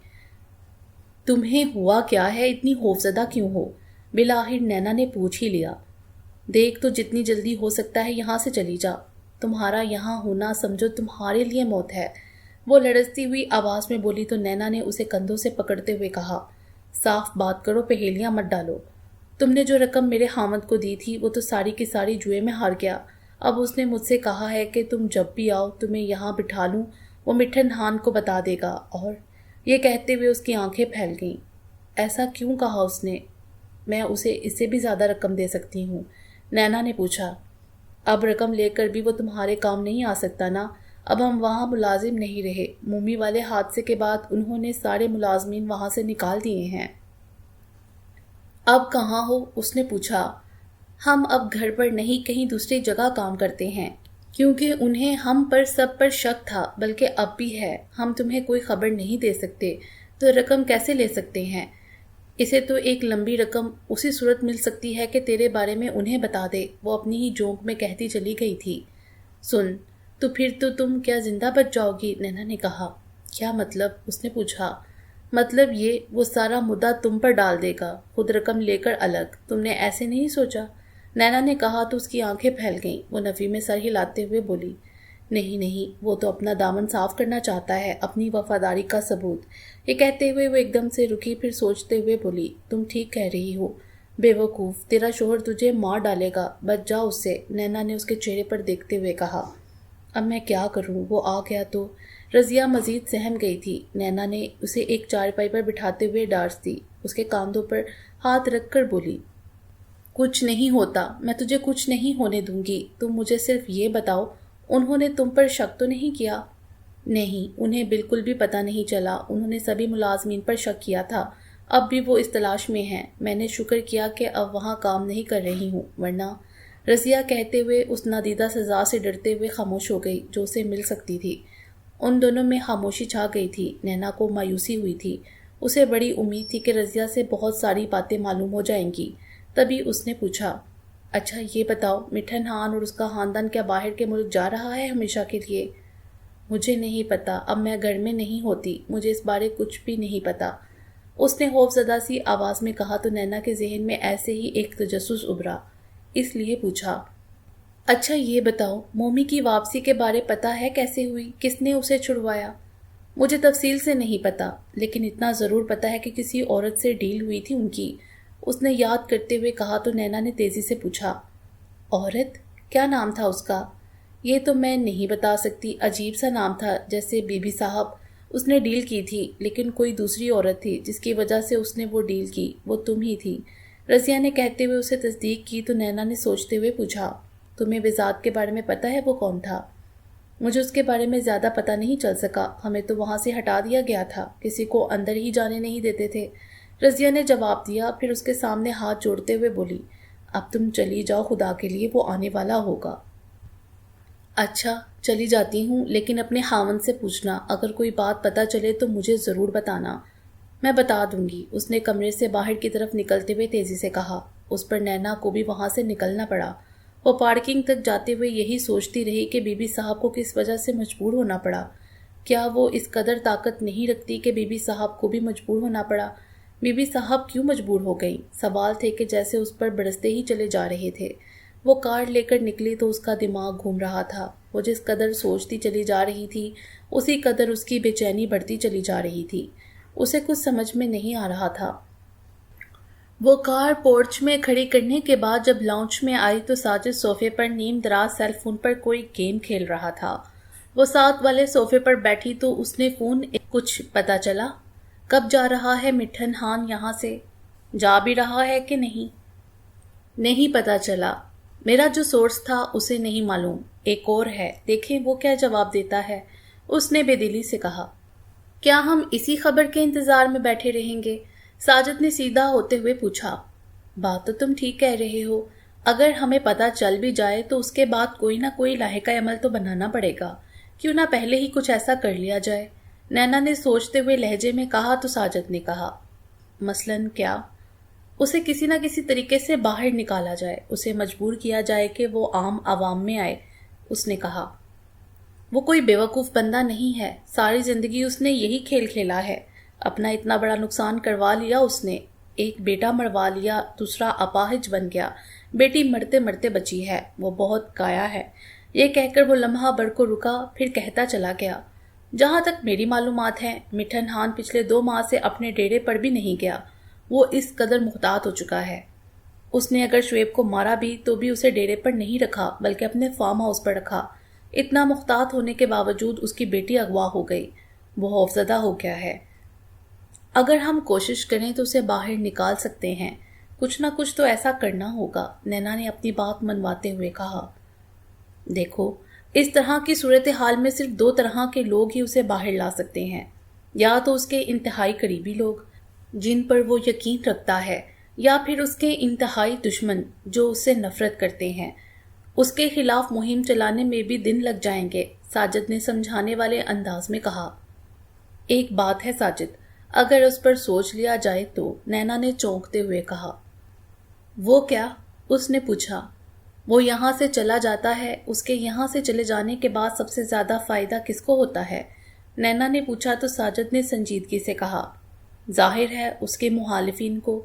تمہیں ہوا کیا ہے؟ اتنی خوفزدہ کیوں ہو؟ بالآخر نینا نے پوچھ ہی لیا۔ دیکھ تو جتنی جلدی ہو سکتا ہے یہاں سے چلی جا۔ تمہارا یہاں ہونا سمجھو تمہارے لیے موت ہے، وہ لڑزتی ہوئی آواز میں بولی تو نینا نے اسے کندھوں سے پکڑتے ہوئے کہا، صاف بات کرو، پہیلیاں مت ڈالو۔ تم نے جو رقم میرے خامد کو دی تھی وہ تو ساری کی ساری جوئے میں ہار گیا۔ اب اس نے مجھ سے کہا ہے کہ تم جب بھی آؤ تمہیں یہاں بٹھا لوں، وہ مٹھن ہان کو بتا دے گا۔ اور یہ کہتے ہوئے اس کی آنکھیں پھیل گئیں۔ ایسا کیوں کہا اس نے؟ میں اسے اس سے بھی زیادہ رقم دے سکتی ہوں، نینا نے پوچھا۔ اب رقم لے کر بھی وہ تمہارے کام نہیں آ سکتا نا۔ اب ہم وہاں ملازم نہیں رہے۔ مومی والے حادثے کے بعد انہوں نے سارے ملازمین وہاں سے نکال دیے ہیں۔ اب کہاں ہو؟ اس نے پوچھا۔ ہم اب گھر پر نہیں کہیں دوسری جگہ کام کرتے ہیں، کیونکہ انہیں ہم پر سب پر شک تھا، بلکہ اب بھی ہے۔ ہم تمہیں کوئی خبر نہیں دے سکتے تو رقم کیسے لے سکتے ہیں؟ اسے تو ایک لمبی رقم اسی صورت مل سکتی ہے کہ تیرے بارے میں انہیں بتا دے، وہ اپنی ہی جونک میں کہتی چلی گئی تھی۔ سن، تو پھر تو تم کیا زندہ بچ جاؤ گی؟ نینا نے کہا۔ کیا مطلب؟ اس نے پوچھا۔ مطلب یہ، وہ سارا مدعا تم پر ڈال دے گا، خود رقم لے کر الگ۔ تم نے ایسے نہیں سوچا؟ نینا نے کہا تو اس کی آنکھیں پھیل گئیں۔ وہ نفی میں سر ہلاتے ہوئے بولی، نہیں نہیں، وہ تو اپنا دامن صاف کرنا چاہتا ہے، اپنی وفاداری کا ثبوت۔ یہ کہتے ہوئے وہ ایک دم سے رکی، پھر سوچتے ہوئے بولی، تم ٹھیک کہہ رہی ہو بے وقوف، تیرا شوہر تجھے مار ڈالے گا، بچ جا اس سے۔ نینا نے اس کے چہرے پر دیکھتے ہوئے کہا۔ اب میں کیا کروں؟ وہ آ گیا تو؟ رضیہ مزید سہم گئی تھی۔ نینا نے اسے ایک چارپائی پر بٹھاتے ہوئے ڈانٹ دی، اس کے کاندھوں پر ہاتھ رکھ کر بولی، کچھ نہیں ہوتا، میں تجھے کچھ نہیں ہونے دوں گی۔ تم مجھے صرف یہ بتاؤ، انہوں نے تم پر شک تو نہیں کیا؟ نہیں، انہیں بالکل بھی پتہ نہیں چلا۔ انہوں نے سبھی ملازمین پر شک کیا تھا۔ اب بھی وہ اس تلاش میں ہیں۔ میں نے شکر کیا کہ اب وہاں کام نہیں کر رہی ہوں، ورنہ… رضیہ کہتے ہوئے اس نادیدہ سزا سے ڈرتے ہوئے خاموش ہو گئی جو اسے مل سکتی تھی۔ ان دونوں میں خاموشی چھا گئی تھی۔ نینا کو مایوسی ہوئی تھی۔ اسے بڑی امید تھی کہ رضیہ سے بہت ساری باتیں معلوم ہو جائیں گی۔ تبھی اس نے پوچھا، اچھا یہ بتاؤ، مٹھن ہان اور اس کا خاندان کیا باہر کے ملک جا رہا ہے ہمیشہ کے لیے؟ مجھے نہیں پتا، اب میں گھر میں نہیں ہوتی، مجھے اس بارے کچھ بھی نہیں پتا، اس نے خوف زدہ سی آواز میں کہا تو نینا کے ذہن میں ایسے ہی ایک تجسس ابھرا، اس لیے پوچھا، اچھا یہ بتاؤ، مومی کی واپسی کے بارے پتا ہے کیسے ہوئی؟ کس نے اسے چھڑوایا؟ مجھے تفصیل سے نہیں پتا، لیکن اتنا ضرور پتا ہے کہ کسی عورت سے ڈیل ہوئی تھی ان کی، اس نے یاد کرتے ہوئے کہا تو نینا نے تیزی سے پوچھا، عورت؟ کیا نام تھا اس کا؟ یہ تو میں نہیں بتا سکتی، عجیب سا نام تھا، جیسے بی بی صاحب۔ اس نے ڈیل کی تھی، لیکن کوئی دوسری عورت تھی جس کی وجہ سے اس نے وہ ڈیل کی، وہ تم ہی تھی۔ رضیہ نے کہتے ہوئے اسے تصدیق کی تو نینا نے سوچتے ہوئے پوچھا، تمہیں وزاد کے بارے میں پتا ہے وہ کون تھا؟ مجھے اس کے بارے میں زیادہ پتہ نہیں چل سکا، ہمیں تو وہاں سے ہٹا دیا گیا تھا، کسی کو اندر ہی جانے نہیں دیتے تھے، رضیہ نے جواب دیا، پھر اس کے سامنے ہاتھ جوڑتے ہوئے بولی، اب تم چلی جاؤ، خدا کے لیے وہ آنے والا ہوگا۔ اچھا چلی جاتی ہوں، لیکن اپنے خاوند سے پوچھنا، اگر کوئی بات پتہ چلے تو مجھے ضرور بتانا۔ میں بتا دوں گی، اس نے کمرے سے باہر کی طرف نکلتے ہوئے تیزی سے کہا۔ اس پر نینا کو بھی وہاں سے نکلنا پڑا۔ وہ پارکنگ تک جاتے ہوئے یہی سوچتی رہی کہ بی بی صاحب کو کس وجہ سے مجبور ہونا پڑا۔ کیا وہ اس قدر طاقت نہیں رکھتی کہ بی بی صاحب کو بھی مجبور ہونا پڑا؟ بی بی صاحب کیوں مجبور ہو گئیں؟ سوال تھے کہ جیسے اس پر برستے ہی چلے جا رہے تھے۔ وہ کار لے کر نکلی تو اس کا دماغ گھوم رہا تھا۔ وہ جس قدر سوچتی چلی جا رہی تھی اسی قدر اس کی بے چینی بڑھتی چلی جا رہی تھی۔ اسے کچھ سمجھ میں نہیں آ رہا تھا۔ وہ کار پورچ میں کھڑی کرنے کے بعد جب لاؤنج میں آئی تو ساجد صوفے پر نیم دراز سیل فون پر کوئی گیم کھیل رہا تھا۔ وہ ساتھ والے صوفے پر بیٹھی تو اس نے فون کچھ پتا چلا؟ کب جا رہا ہے مٹھن خان یہاں سے؟ جا بھی رہا ہے کہ نہیں؟ نہیں پتا چلا۔ میرا جو سورس تھا اسے نہیں معلوم، ایک اور ہے، دیکھیں وہ کیا جواب دیتا ہے، اس نے بے دلی سے کہا۔ کیا ہم اسی خبر کے انتظار میں بیٹھے رہیں گے؟ ساجد نے سیدھا ہوتے ہوئے پوچھا۔ بات تو تم ٹھیک کہہ رہے ہو، اگر ہمیں پتا چل بھی جائے تو اس کے بعد کوئی نہ کوئی لاحقہ عمل تو بنانا پڑے گا، کیوں نہ پہلے ہی کچھ ایسا کر لیا جائے؟ نینا نے سوچتے ہوئے لہجے میں کہا تو ساجد نے کہا، مثلاً کیا؟ اسے کسی نہ کسی طریقے سے باہر نکالا جائے، اسے مجبور کیا جائے کہ وہ عام عوام میں آئے۔ اس نے کہا، وہ کوئی بیوقوف بندہ نہیں ہے، ساری زندگی اس نے یہی کھیل کھیلا ہے، اپنا اتنا بڑا نقصان کروا لیا اس نے، ایک بیٹا مروا لیا، دوسرا اپاہج بن گیا، بیٹی مرتے مرتے بچی ہے، وہ بہت کایا ہے۔ یہ کہہ کر وہ لمحہ بھر کو رکا، پھر کہتا چلا گیا، جہاں تک میری معلومات ہیں مٹھن خان پچھلے 2 ماہ سے اپنے ڈیرے پر بھی نہیں گیا، وہ اس قدر محتاط ہو چکا ہے۔ اس نے اگر شعیب کو مارا بھی تو بھی اسے ڈیرے پر نہیں رکھا بلکہ اپنے فارم ہاؤس پر رکھا۔ اتنا محتاط ہونے کے باوجود اس کی بیٹی اغوا ہو گئی، وہ خوفزدہ ہو گیا ہے۔ اگر ہم کوشش کریں تو اسے باہر نکال سکتے ہیں، کچھ نہ کچھ تو ایسا کرنا ہوگا، نینا نے اپنی بات منواتے ہوئے کہا۔ دیکھو، اس طرح کی صورتحال میں صرف 2 طرح کے لوگ ہی اسے باہر لا سکتے ہیں، یا تو اس کے انتہائی قریبی لوگ جن پر وہ یقین رکھتا ہے، یا پھر اس کے انتہائی دشمن جو اس سے نفرت کرتے ہیں۔ اس کے خلاف مہم چلانے میں بھی دن لگ جائیں گے، ساجد نے سمجھانے والے انداز میں کہا۔ ایک بات ہے ساجد، اگر اس پر سوچ لیا جائے تو، نینا نے چونکتے ہوئے کہا۔ وہ کیا؟ اس نے پوچھا۔ وہ یہاں سے چلا جاتا ہے، اس کے یہاں سے چلے جانے کے بعد سب سے زیادہ فائدہ کس کو ہوتا ہے؟ نینا نے پوچھا تو ساجد نے سنجیدگی سے کہا، ظاہر ہے اس کے مخالفین کو،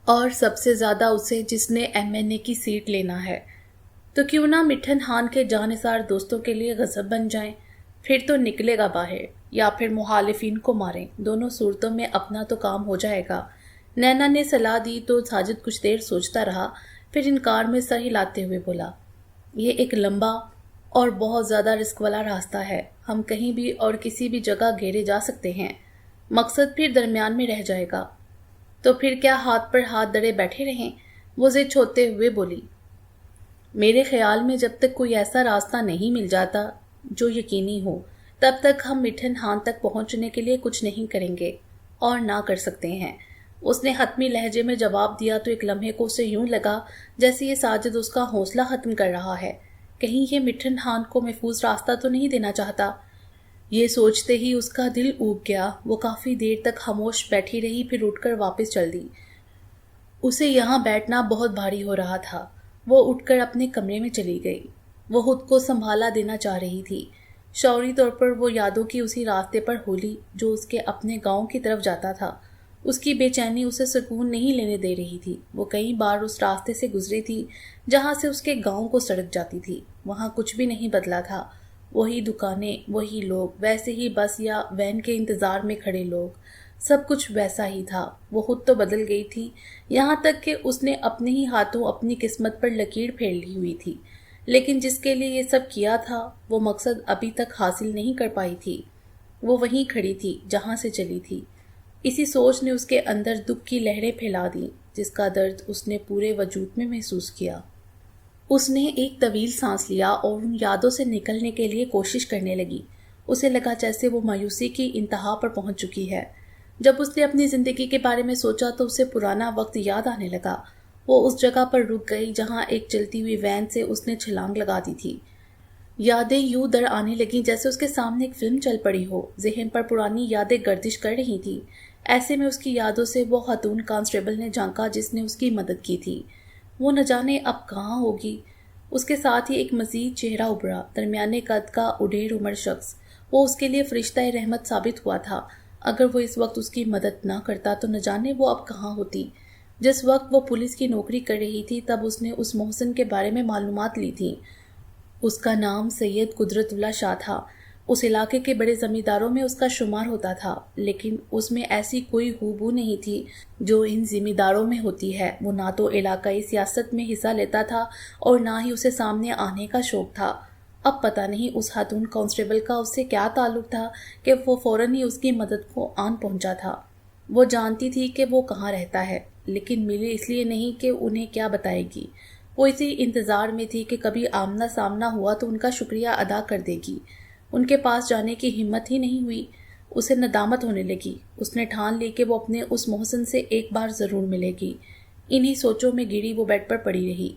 اور سب سے زیادہ اسے جس نے MNA کی سیٹ لینا ہے۔ تو کیوں نہ مٹھن خان کے جانثار دوستوں کے لیے غضب بن جائیں، پھر تو نکلے گا باہر، یا پھر مخالفین کو ماریں، دونوں صورتوں میں اپنا تو کام ہو جائے گا۔ نینا نے صلاح دی تو ساجد کچھ دیر سوچتا رہا، پھر انکار میں سر ہلاتے ہوئے بولا، یہ ایک لمبا اور بہت زیادہ رسک والا راستہ ہے، ہم کہیں بھی اور کسی بھی جگہ گھیرے جا سکتے ہیں، مقصد پھر درمیان میں رہ جائے گا۔ تو پھر کیا ہاتھ پر ہاتھ دڑے بیٹھے رہیں؟ وہ ضد چھوڑتے ہوئے بولی، میرے خیال میں جب تک کوئی ایسا راستہ نہیں مل جاتا جو یقینی ہو، تب تک ہم مٹھن خان تک پہنچنے کے لیے کچھ نہیں کریں گے اور نہ کر سکتے ہیں۔ اس نے حتمی لہجے میں جواب دیا تو ایک لمحے کو اسے یوں لگا جیسے یہ ساجد اس کا حوصلہ ختم کر رہا ہے، کہیں یہ مٹھن خان کو محفوظ راستہ تو نہیں دینا چاہتا۔ یہ سوچتے ہی اس کا دل اوب گیا، وہ کافی دیر تک خاموش بیٹھی رہی، پھر اٹھ کر واپس چل دی۔ اسے یہاں بیٹھنا بہت بھاری ہو رہا تھا، وہ اٹھ کر اپنے کمرے میں چلی گئی۔ وہ خود کو سنبھالا دینا چاہ رہی تھی، شعوری طور پر وہ یادوں کی اسی راستے پر ہولی جو اس کے اپنے گاؤں کی طرف جاتا تھا۔ اس کی بے چینی اسے سکون نہیں لینے دے رہی تھی۔ وہ کئی بار اس راستے سے گزری تھی جہاں سے اس کے گاؤں کو سڑک جاتی تھی، وہاں کچھ بھی نہیں بدلا تھا، وہی دکانیں، وہی لوگ، ویسے ہی بس یا وین کے انتظار میں کھڑے لوگ، سب کچھ ویسا ہی تھا۔ وہ خود تو بدل گئی تھی، یہاں تک کہ اس نے اپنے ہی ہاتھوں اپنی قسمت پر لکیر پھیر لی ہوئی تھی، لیکن جس کے لیے یہ سب کیا تھا وہ مقصد ابھی تک حاصل نہیں کر پائی تھی۔ وہ وہیں کھڑی تھی جہاں سے چلی تھی۔ اسی سوچ نے اس کے اندر دکھ کی لہریں پھیلا دیں، جس کا درد اس نے پورے وجود میں محسوس کیا۔ اس نے ایک طویل سانس لیا اور ان یادوں سے نکلنے کے لیے کوشش کرنے لگی۔ اسے لگا جیسے وہ مایوسی کی انتہا پر پہنچ چکی ہے۔ جب اس نے اپنی زندگی کے بارے میں سوچا تو اسے پرانا وقت یاد آنے لگا۔ وہ اس جگہ پر رک گئی جہاں ایک چلتی ہوئی وین سے اس نے چھلانگ لگا دی تھی۔ یادیں یوں در آنے لگیں جیسے اس کے سامنے ایک فلم چل پڑی ہو، ذہن پر پرانی یادیں گردش کر رہی تھی۔ ایسے میں اس کی یادوں سے وہ خاتون کانسٹیبل نے جھانکا جس نے اس کی مدد کی تھی۔ وہ نہ جانے اب کہاں ہوگی۔ اس کے ساتھ ہی ایک مزید چہرہ ابھرا، درمیانے قد کا اڈیر عمر شخص۔ وہ اس کے لیے فرشتہ رحمت ثابت ہوا تھا۔ اگر وہ اس وقت اس کی مدد نہ کرتا تو نہ جانے وہ اب کہاں ہوتی۔ جس وقت وہ پولیس کی نوکری کر رہی تھی تب اس نے اس محسن کے بارے میں معلومات لی تھیں۔ اس کا نام سید قدرت اللہ شاہ تھا۔ اس علاقے کے بڑے زمینداروں میں اس کا شمار ہوتا تھا، لیکن اس میں ایسی کوئی خوبو نہیں تھی جو ان زمینداروں میں ہوتی ہے۔ وہ نہ تو علاقائی سیاست میں حصہ لیتا تھا اور نہ ہی اسے سامنے آنے کا شوق تھا۔ اب پتہ نہیں اس خاتون کانسٹیبل کا اس سے کیا تعلق تھا کہ وہ فوراً ہی اس کی مدد کو آن پہنچا تھا۔ وہ جانتی تھی کہ وہ کہاں رہتا ہے، لیکن ملی اس لیے نہیں کہ انہیں کیا بتائے گی۔ وہ اسی انتظار میں تھی کہ کبھی آمنا سامنا ہوا تو ان کا شکریہ ادا کر دے گی۔ ان کے پاس جانے کی ہمت ہی نہیں ہوئی۔ اسے ندامت ہونے لگی۔ اس نے ٹھان لی کہ وہ اپنے اس محسن سے ایک بار ضرور ملے گی۔ انہی سوچوں میں گری وہ بیڈ پر پڑی رہی۔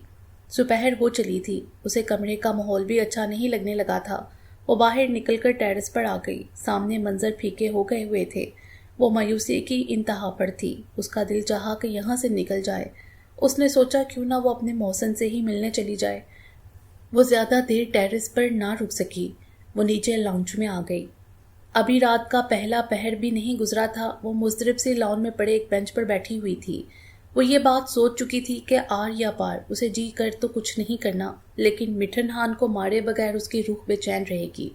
دوپہر ہو چلی تھی۔ اسے کمرے کا ماحول بھی اچھا نہیں لگنے لگا تھا۔ وہ باہر نکل کر ٹیرس پر آ گئی۔ سامنے منظر پھیکے ہو گئے ہوئے تھے۔ وہ مایوسی کی انتہا پر تھی۔ اس کا دل چاہا کہ یہاں سے نکل جائے۔ اس نے سوچا کیوں نہ وہ اپنے محسن سے ہی ملنے چلی جائے۔ وہ زیادہ دیر ٹیرس پر نہ رک سکی۔ وہ نیچے لاؤنج میں آ گئی۔ ابھی رات کا پہلا پہر بھی نہیں گزرا تھا۔ وہ مضطرب سی لان میں پڑے ایک بینچ پر بیٹھی ہوئی تھی۔ وہ یہ بات سوچ چکی تھی کہ آر یا پار اسے جی کر تو کچھ نہیں کرنا، لیکن مٹھن خان کو مارے بغیر اس کی روح بے چین رہے گی۔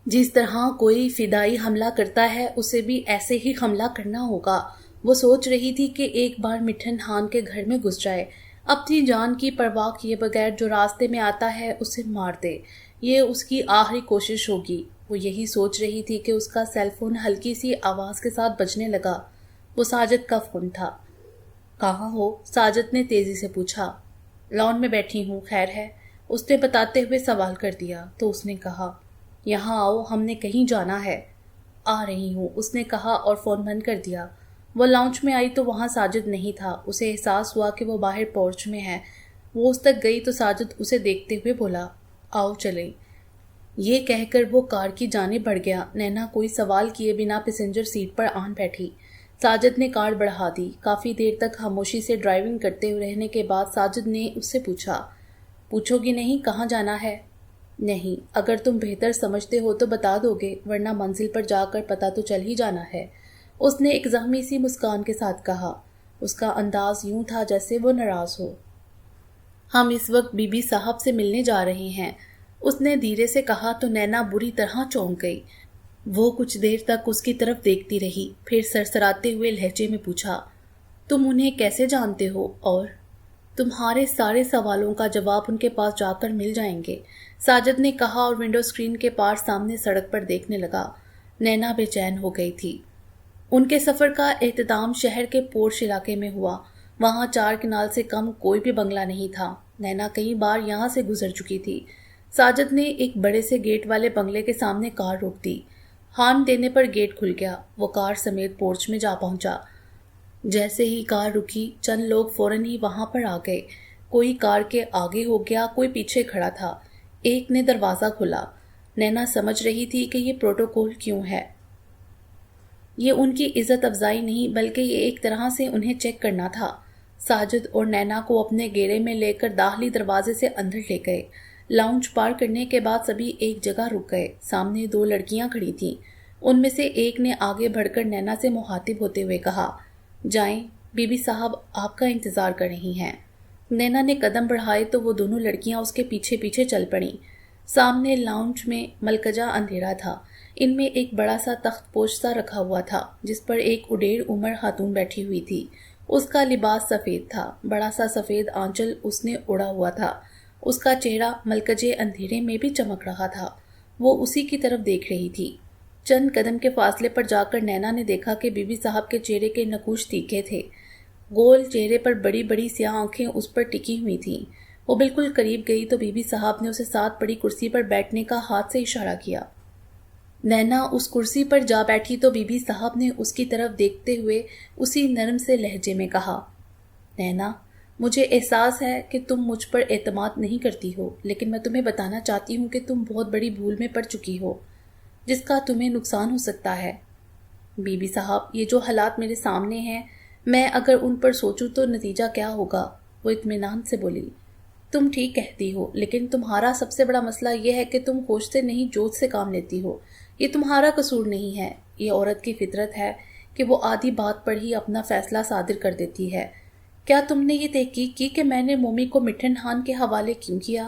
جس طرح کوئی فدائی حملہ کرتا ہے اسے بھی ایسے ہی حملہ کرنا ہوگا۔ وہ سوچ رہی تھی کہ ایک بار مٹھن خان کے گھر میں گھس جائے، اپنی جان کی پرواہ کیے بغیر جو راستے میں آتا ہے اسے مار دے۔ یہ اس کی آخری کوشش ہوگی۔ وہ یہی سوچ رہی تھی کہ اس کا سیل فون ہلکی سی آواز کے ساتھ بجنے لگا۔ وہ ساجد کا فون تھا۔ کہاں ہو؟ ساجد نے تیزی سے پوچھا۔ لان میں بیٹھی ہوں، خیر ہے؟ اس نے بتاتے ہوئے سوال کر دیا تو اس نے کہا، یہاں آؤ، ہم نے کہیں جانا ہے۔ آ رہی ہوں، اس نے کہا اور فون بند کر دیا۔ وہ لاؤنج میں آئی تو وہاں ساجد نہیں تھا۔ اسے احساس ہوا کہ وہ باہر پورچ میں ہے۔ وہ اس تک گئی تو ساجد اسے دیکھتے ہوئے بولا، آؤ چلیں۔ یہ کہہ کر وہ کار کی جانب بڑھ گیا۔ نینا کوئی سوال کیے بنا پیسنجر سیٹ پر آن بیٹھی۔ ساجد نے کار بڑھا دی۔ کافی دیر تک خاموشی سے ڈرائیونگ کرتے ہوئے رہنے کے بعد ساجد نے اس سے پوچھا، پوچھو گی نہیں کہاں جانا ہے؟ نہیں، اگر تم بہتر سمجھتے ہو تو بتا دو گے، ورنہ منزل پر جا کر پتہ تو چل ہی جانا ہے، اس نے ایک زخمی سی مسکان کے ساتھ کہا۔ اس کا انداز یوں تھا جیسے وہ ناراض ہو۔ ہم اس وقت بی بی صاحب سے ملنے جا رہے ہیں، اس نے دھیرے سے کہا تو نینا بری طرح چونک گئی۔ وہ کچھ دیر تک اس کی طرف دیکھتی رہی، پھر سرسراتے ہوئے لہجے میں پوچھا، تم انہیں کیسے جانتے ہو؟ اور تمہارے سارے سوالوں کا جواب ان کے پاس جا کر مل جائیں گے، ساجد نے کہا اور ونڈو اسکرین کے پار سامنے سڑک پر دیکھنے لگا۔ نینا بے چین ہو گئی تھی۔ ان کے سفر کا اختتام شہر کے پورش علاقے میں ہوا۔ وہاں 4 کنال سے کم کوئی بھی بنگلہ نہیں تھا۔ نینا کئی بار یہاں سے گزر چکی تھی۔ ساجد نے ایک بڑے سے گیٹ والے بنگلے کے سامنے کار روک دی۔ ہارن دینے پر گیٹ کھل گیا۔ وہ کار سمیت پورچ میں جا پہنچا۔ جیسے ہی کار رکی، چند لوگ فوراً ہی وہاں پر آ گئے۔ کوئی کار کے آگے ہو گیا، کوئی پیچھے کھڑا تھا۔ ایک نے دروازہ کھولا۔ نینا سمجھ رہی تھی کہ یہ پروٹوکول کیوں ہے۔ یہ ان کی عزت افزائی نہیں بلکہ یہ ایک طرح سے انہیں چیک کرنا تھا۔ ساجد اور نینا کو اپنے گھیرے میں لے کر داخلی دروازے سے اندر لے گئے۔ لاؤنج پار کرنے کے بعد سبھی ایک جگہ رک گئے۔ سامنے 2 لڑکیاں کھڑی تھیں۔ ان میں سے ایک نے آگے بڑھ کر نینا سے مخاطب ہوتے ہوئے کہا، جائیں، بی بی صاحب آپ کا انتظار کر رہی ہیں۔ نینا نے قدم بڑھائے تو وہ دونوں لڑکیاں اس کے پیچھے پیچھے چل پڑیں۔ سامنے لاؤنج میں ملکجہ اندھیرا تھا۔ ان میں ایک بڑا سا تخت پوش سا رکھا ہوا تھا جس پر ایک اڈیر عمر خاتون بیٹھی ہوئی تھی۔ اس کا لباس سفید تھا۔ بڑا سا سفید آنچل اس نے اڑا ہوا تھا۔ اس کا چہرہ ملکجے اندھیرے میں بھی چمک رہا تھا۔ وہ اسی کی طرف دیکھ رہی تھی۔ چند قدم کے فاصلے پر جا کر نینا نے دیکھا کہ بی بی صاحب کے چہرے کے نقوش تیکھے تھے۔ گول چہرے پر بڑی بڑی سیاہ آنکھیں اس پر ٹکی ہوئی تھیں۔ وہ بالکل قریب گئی تو بی بی صاحب نے اسے ساتھ پڑی کرسی پر بیٹھنے کا ہاتھ سے اشارہ کیا۔ نینا اس کرسی پر جا بیٹھی تو بی بی صاحب نے اس کی طرف دیکھتے ہوئے اسی نرم سے لہجے میں کہا، نینا، مجھے احساس ہے کہ تم مجھ پر اعتماد نہیں کرتی ہو، لیکن میں تمہیں بتانا چاہتی ہوں کہ تم بہت بڑی بھول میں پڑ چکی ہو جس کا تمہیں نقصان ہو سکتا ہے۔ بی بی صاحب، یہ جو حالات میرے سامنے ہیں، میں اگر ان پر سوچوں تو نتیجہ کیا ہوگا؟ وہ اطمینان سے بولی، تم ٹھیک کہتی ہو، لیکن تمہارا سب سے بڑا مسئلہ یہ ہے کہ تم ہوش سے نہیں جوش سے کام لیتی ہو۔ یہ تمہارا قصور نہیں ہے، یہ عورت کی فطرت ہے کہ وہ آدھی بات پر ہی اپنا فیصلہ صادر کر دیتی ہے۔ کیا تم نے یہ تحقیق کی کہ میں نے مومی کو مٹھن خان کے حوالے کیوں کیا؟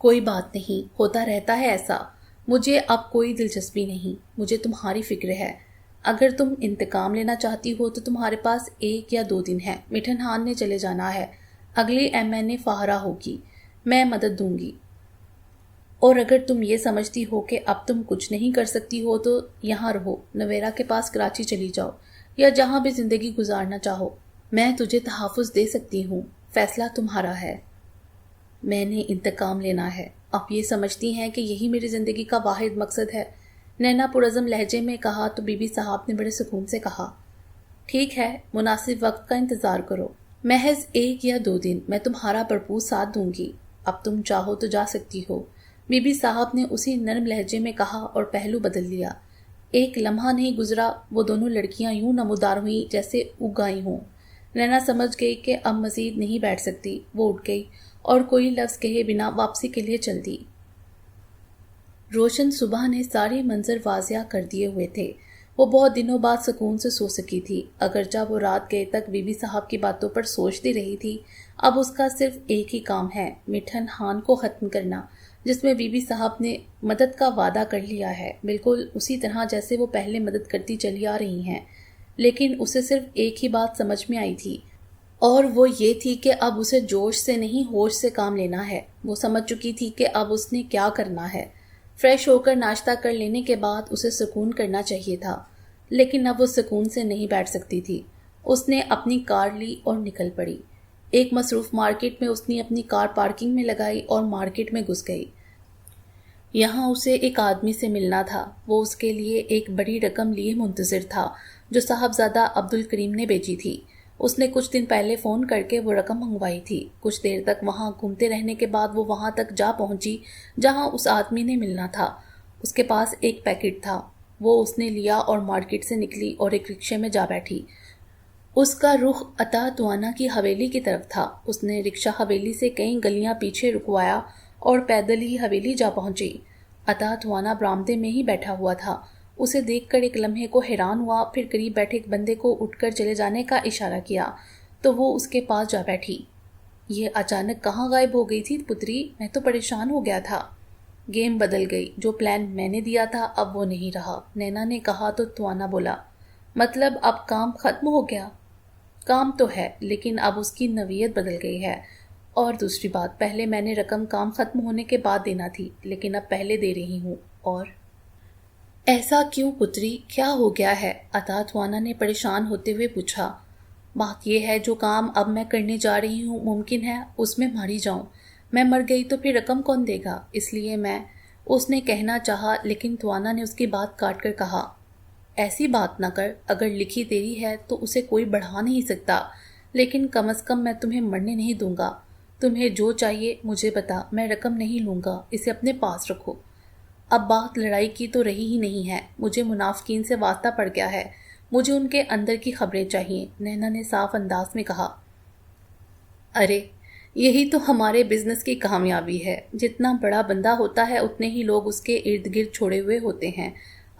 کوئی بات نہیں، ہوتا رہتا ہے ایسا۔ مجھے اب کوئی دلچسپی نہیں، مجھے تمہاری فکر ہے۔ اگر تم انتقام لینا چاہتی ہو تو تمہارے پاس 1 یا 2 دن ہے۔ مٹھن خان نے چلے جانا ہے، اگلی MNA فاہرہ ہوگی، میں مدد دوں گی۔ اور اگر تم یہ سمجھتی ہو کہ اب تم کچھ نہیں کر سکتی ہو تو یہاں رہو، نویرا کے پاس کراچی چلی جاؤ، یا جہاں بھی زندگی گزارنا چاہو، میں تجھے تحفظ دے سکتی ہوں، فیصلہ تمہارا ہے۔ میں نے انتقام لینا ہے۔ آپ یہ سمجھتی ہیں کہ یہی میری زندگی کا واحد مقصد ہے؟ نینا پرعزم لہجے میں کہا تو بی بی صاحب نے بڑے سکون سے کہا، ٹھیک ہے، مناسب وقت کا انتظار کرو، محض 1 یا 2 دن، میں تمہارا بھرپور ساتھ دوں گی، اب تم چاہو تو جا سکتی ہو۔ بی بی صاحب نے اسی نرم لہجے میں کہا اور پہلو بدل لیا۔ ایک لمحہ نہیں گزرا، وہ دونوں لڑکیاں یوں نمودار ہوئیں جیسے اگ گئی ہوں۔ نینا سمجھ گئی کہ اب مزید نہیں بیٹھ سکتی، وہ اٹھ گئی اور کوئی لفظ کہے بنا واپسی کے لیے چل دی۔ روشن صبح نے سارے منظر واضح کر دیے ہوئے تھے۔ وہ بہت دنوں بعد سکون سے سو سکی تھی، اگرچہ وہ رات گئے تک بی بی صاحب کی باتوں پر سوچتی رہی تھی۔ اب اس کا صرف ایک ہی کام ہے، مٹھن خان کو ختم کرنا، جس میں بی بی صاحب نے مدد کا وعدہ کر لیا ہے، بالکل اسی طرح جیسے وہ پہلے مدد کرتی چلی آ رہی ہیں۔ لیکن اسے صرف ایک ہی بات سمجھ میں آئی تھی، اور وہ یہ تھی کہ اب اسے جوش سے نہیں ہوش سے کام لینا ہے۔ وہ سمجھ چکی تھی کہ اب اس نے کیا کرنا ہے۔ فریش ہو کر ناشتہ کر لینے کے بعد اسے سکون کرنا چاہیے تھا، لیکن اب وہ سکون سے نہیں بیٹھ سکتی تھی۔ اس نے اپنی کار لی اور نکل پڑی۔ ایک مصروف مارکیٹ میں اس نے اپنی کار پارکنگ میں لگائی اور مارکیٹ میں گھس گئی۔ یہاں اسے ایک آدمی سے ملنا تھا، وہ اس کے لیے ایک بڑی رقم لیے منتظر تھا جو صاحبزادہ عبدالکریم نے بھیجی تھی۔ اس نے کچھ دن پہلے فون کر کے وہ رقم منگوائی تھی۔ کچھ دیر تک وہاں گھومتے رہنے کے بعد وہ وہاں تک جا پہنچی جہاں اس آدمی نے ملنا تھا۔ اس کے پاس ایک پیکٹ تھا، وہ اس نے لیا اور مارکیٹ سے نکلی اور ایک رکشے میں جا بیٹھی۔ اس کا رخ عطا توانا کی حویلی کی طرف تھا۔ اس نے رکشہ حویلی سے کئی گلیاں پیچھے رکوایا اور پیدل ہی حویلی جا پہنچی۔ عطا توانا برآمدے میں ہی بیٹھا ہوا تھا۔ اسے دیکھ کر ایک لمحے کو حیران ہوا، پھر قریب بیٹھے ایک بندے کو اٹھ کر چلے جانے کا اشارہ کیا تو وہ اس کے پاس جا بیٹھی۔ یہ اچانک کہاں غائب ہو گئی تھی پتری؟ میں تو پریشان ہو گیا تھا۔ گیم بدل گئی، جو پلان میں نے دیا تھا اب وہ نہیں رہا، نینا نے کہا تو توانا بولا، مطلب اب کام ختم ہو گیا؟ کام تو ہے، لیکن اب اس کی نوعیت بدل گئی ہے۔ اور دوسری بات، پہلے میں نے رقم کام ختم ہونے کے بعد دینا تھی، لیکن اب پہلے دے رہی ہوں۔ اور ایسا کیوں پتری، کیا ہو گیا ہے؟ عطا توانا نے پریشان ہوتے ہوئے پوچھا۔ بات یہ ہے جو کام اب میں کرنے جا رہی ہوں ممکن ہے اس میں ماری جاؤں، میں مر گئی تو پھر رقم کون دے گا، اس لیے میں، اس نے کہنا چاہا لیکن توانا نے اس کی بات کاٹ کر کہا، ایسی بات نہ کر، اگر لکھی تیری ہے تو اسے کوئی بڑھا نہیں سکتا، لیکن کم از کم میں تمہیں مرنے نہیں دوں گا۔ تمہیں جو چاہیے مجھے بتا، میں رقم نہیں لوں گا، اسے اپنے پاس رکھو۔ اب بات لڑائی کی تو رہی ہی نہیں ہے، مجھے منافقین سے واسطہ پڑ گیا ہے، مجھے ان کے اندر کی خبریں چاہیے، نینا نے صاف انداز میں کہا۔ ارے یہی تو ہمارے بزنس کی کامیابی ہے، جتنا بڑا بندہ ہوتا ہے اتنے ہی لوگ اس کے ارد گرد چھوڑے ہوئے ہوتے ہیں،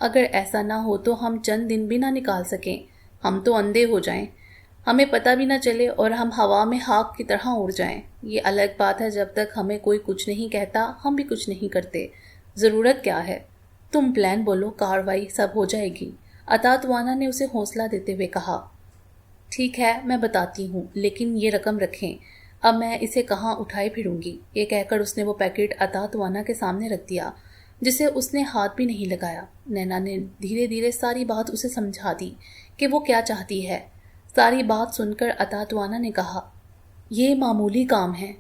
اگر ایسا نہ ہو تو ہم چند دن بھی نہ نکال سکیں، ہم تو اندھے ہو جائیں، ہمیں پتہ بھی نہ چلے اور ہم ہوا میں خاک کی طرح اڑ جائیں۔ یہ الگ بات ہے جب تک ہمیں کوئی کچھ نہیں کہتا ہم بھی کچھ نہیں کرتے، ضرورت کیا ہے؟ تم پلان بولو، کاروائی سب ہو جائے گی، عطا توانا نے اسے حوصلہ دیتے ہوئے کہا۔ ٹھیک ہے میں بتاتی ہوں، لیکن یہ رقم رکھیں، اب میں اسے کہاں اٹھائے پھروں گی؟ یہ کہہ کر اس نے وہ پیکٹ عطا توانا کے سامنے رکھ دیا جسے اس نے ہاتھ بھی نہیں لگایا۔ نینا نے دھیرے دھیرے ساری بات اسے سمجھا دی کہ وہ کیا چاہتی ہے۔ ساری بات سن کر عطا توانا نے کہا، یہ معمولی کام ہے،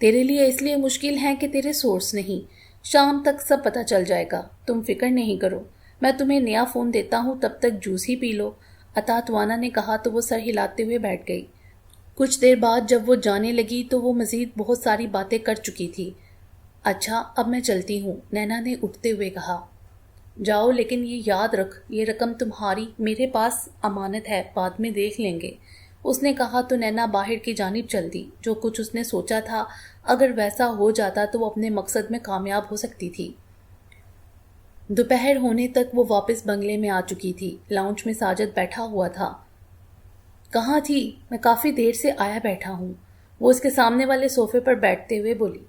تیرے لیے اس لیے مشکل ہے کہ تیرے سورس نہیں، شام تک سب پتہ چل جائے گا، تم فکر نہیں کرو، میں تمہیں نیا فون دیتا ہوں، تب تک جوس ہی پی لو۔ عطا توانا نے کہا تو وہ سر ہلاتے ہوئے بیٹھ گئی۔ کچھ دیر بعد جب وہ جانے لگی تو وہ مزید بہت ساری باتیں کر چکی تھی۔ اچھا اب میں چلتی ہوں، نینا نے اٹھتے ہوئے کہا۔ جاؤ، لیکن یہ یاد رکھ یہ رقم تمہاری میرے پاس امانت ہے، بعد میں دیکھ لیں گے، اس نے کہا تو نینا باہر کی جانب چل دی۔ جو کچھ اس نے سوچا تھا اگر ویسا ہو جاتا تو وہ اپنے مقصد میں کامیاب ہو سکتی تھی۔ دوپہر ہونے تک وہ واپس بنگلے میں آ چکی تھی۔ لاؤنج میں ساجد بیٹھا ہوا تھا۔ کہاں تھی؟ میں کافی دیر سے آیا بیٹھا ہوں، وہ اس کے سامنے والے صوفے پر بیٹھتے ہوئے بولی۔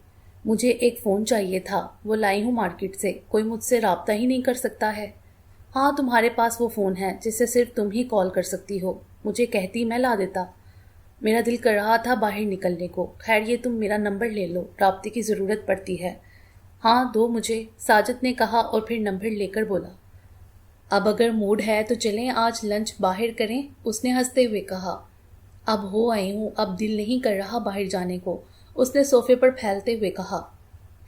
مجھے ایک فون چاہیے تھا، وہ لائی ہوں مارکیٹ سے، کوئی مجھ سے رابطہ ہی نہیں کر سکتا ہے۔ ہاں تمہارے پاس وہ فون ہے جسے صرف تم ہی کال کر سکتی ہو، مجھے کہتی میں لا دیتا۔ میرا دل کر رہا تھا باہر نکلنے کو۔ خیر یہ تم میرا نمبر لے لو، رابطے کی ضرورت پڑتی ہے۔ ہاں دو مجھے، ساجد نے کہا اور پھر نمبر لے کر بولا۔ اب اگر موڈ ہے تو چلیں آج لنچ باہر کریں، اس نے ہنستے ہوئے کہا۔ اب ہو آئی ہوں، اب دل نہیں کر رہا باہر جانے کو، اس نے صوفے پر پھیلتے ہوئے کہا۔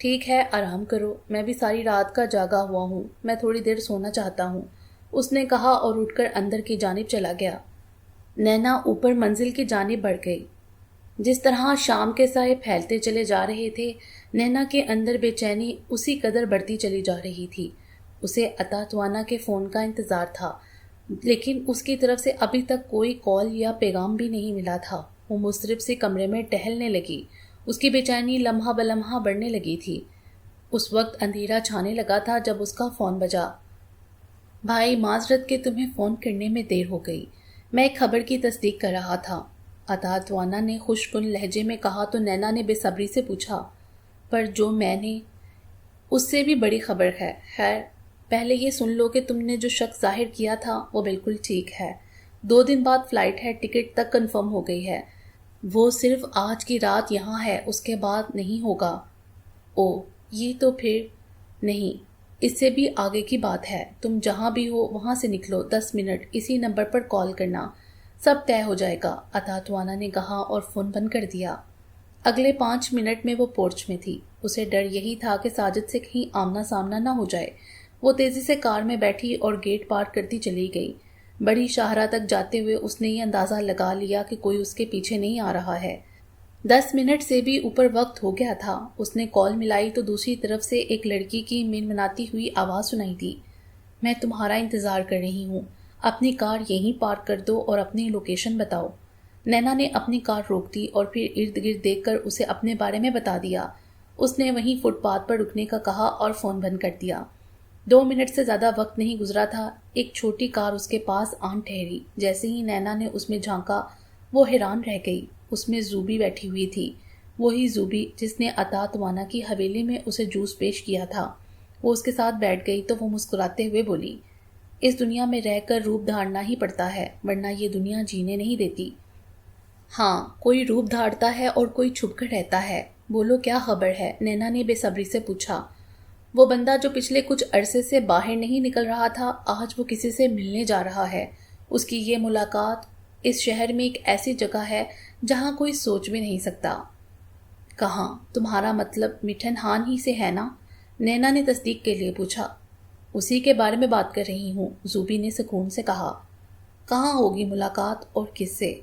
ٹھیک ہے آرام کرو، میں بھی ساری رات کا جاگا ہوا ہوں، میں تھوڑی دیر سونا چاہتا ہوں، اس نے کہا اور اٹھ کر اندر کی جانب چلا گیا۔ نینا اوپر منزل کی جانب بڑھ گئی۔ جس طرح شام کے سائے پھیلتے چلے جا رہے تھے، نینا کے اندر بے چینی اسی قدر بڑھتی چلی جا رہی تھی۔ اسے عطا توانا کے فون کا انتظار تھا، لیکن اس کی طرف سے ابھی تک کوئی کال یا پیغام بھی نہیں ملا تھا۔ وہ مضطرب سے کمرے میں ٹہلنے لگی، اس کی بے چینی لمحہ بلمحہ بڑھنے لگی تھی۔ اس وقت اندھیرا چھانے لگا تھا جب اس کا فون بجا۔ بھائی معذرت کہ تمہیں فون کرنے میں دیر ہو گئی، میں ایک خبر کی تصدیق کر رہا تھا، عطا توانا نے خوشگن لہجے میں کہا تو نینا نے بے صبری سے پوچھا، پر جو میں نے اس سے بھی بڑی خبر ہے۔ خیر پہلے یہ سن لو کہ تم نے جو شک ظاہر کیا تھا وہ بالکل ٹھیک ہے، 2 دن بعد فلائٹ ہے، ٹکٹ تک کنفرم ہو گئی ہے، وہ صرف آج کی رات یہاں ہے، اس کے بعد نہیں ہوگا۔ او یہ تو پھر نہیں، اس سے بھی آگے کی بات ہے، تم جہاں بھی ہو وہاں سے نکلو، 10 منٹ اسی نمبر پر کال کرنا، سب طے ہو جائے گا، عطا توانا نے کہا اور فون بند کر دیا۔ اگلے 5 منٹ میں وہ پورچ میں تھی۔ اسے ڈر یہی تھا کہ ساجد سے کہیں آمنا سامنا نہ ہو جائے۔ وہ تیزی سے کار میں بیٹھی اور گیٹ پار کرتی چلی گئی۔ بڑی شاہراہ تک جاتے ہوئے اس نے یہ اندازہ لگا لیا کہ کوئی اس کے پیچھے نہیں آ رہا ہے۔ 10 منٹ سے بھی اوپر وقت ہو گیا تھا۔ اس نے کال ملائی تو دوسری طرف سے ایک لڑکی کی منمناتی ہوئی آواز سنائی دی۔ میں تمہارا انتظار کر رہی ہوں، اپنی کار یہیں پارک کر دو اور اپنی لوکیشن بتاؤ۔ نینا نے اپنی کار روک دی اور پھر ارد گرد دیکھ کر اسے اپنے بارے میں بتا دیا۔ اس نے وہیں فٹ پاتھ پر رکنے کا کہا اور فون بند کر دیا۔ 2 منٹ سے زیادہ وقت نہیں گزرا تھا، ایک چھوٹی کار اس کے پاس آن ٹھہری۔ جیسے ہی نینا نے اس میں جھانکا وہ حیران رہ گئی۔ اس میں زوبی بیٹھی ہوئی تھی، وہی زوبی جس نے عطا توانا کی حویلی میں اسے جوس پیش کیا تھا۔ وہ اس کے ساتھ بیٹھ گئی تو وہ مسکراتے ہوئے بولی، اس دنیا میں رہ کر روپ دھارنا ہی پڑتا ہے، ورنہ یہ دنیا جینے نہیں دیتی۔ ہاں کوئی روپ دھارتا ہے اور کوئی چھپ کر رہتا ہے۔ بولو کیا خبر ہے؟ نینا نے بے صبری سے پوچھا۔ وہ بندہ جو پچھلے کچھ عرصے سے باہر نہیں نکل رہا تھا، آج وہ کسی سے ملنے جا رہا ہے۔ اس کی یہ ملاقات اس شہر میں ایک ایسی جگہ ہے جہاں کوئی سوچ بھی نہیں سکتا۔ کہاں؟ تمہارا مطلب مٹھن ہان ہی سے ہے نا؟ نینا نے تصدیق کے لیے پوچھا۔ اسی کے بارے میں بات کر رہی ہوں، زوبی نے سکون سے کہا۔ کہاں ہوگی ملاقات اور کس سے؟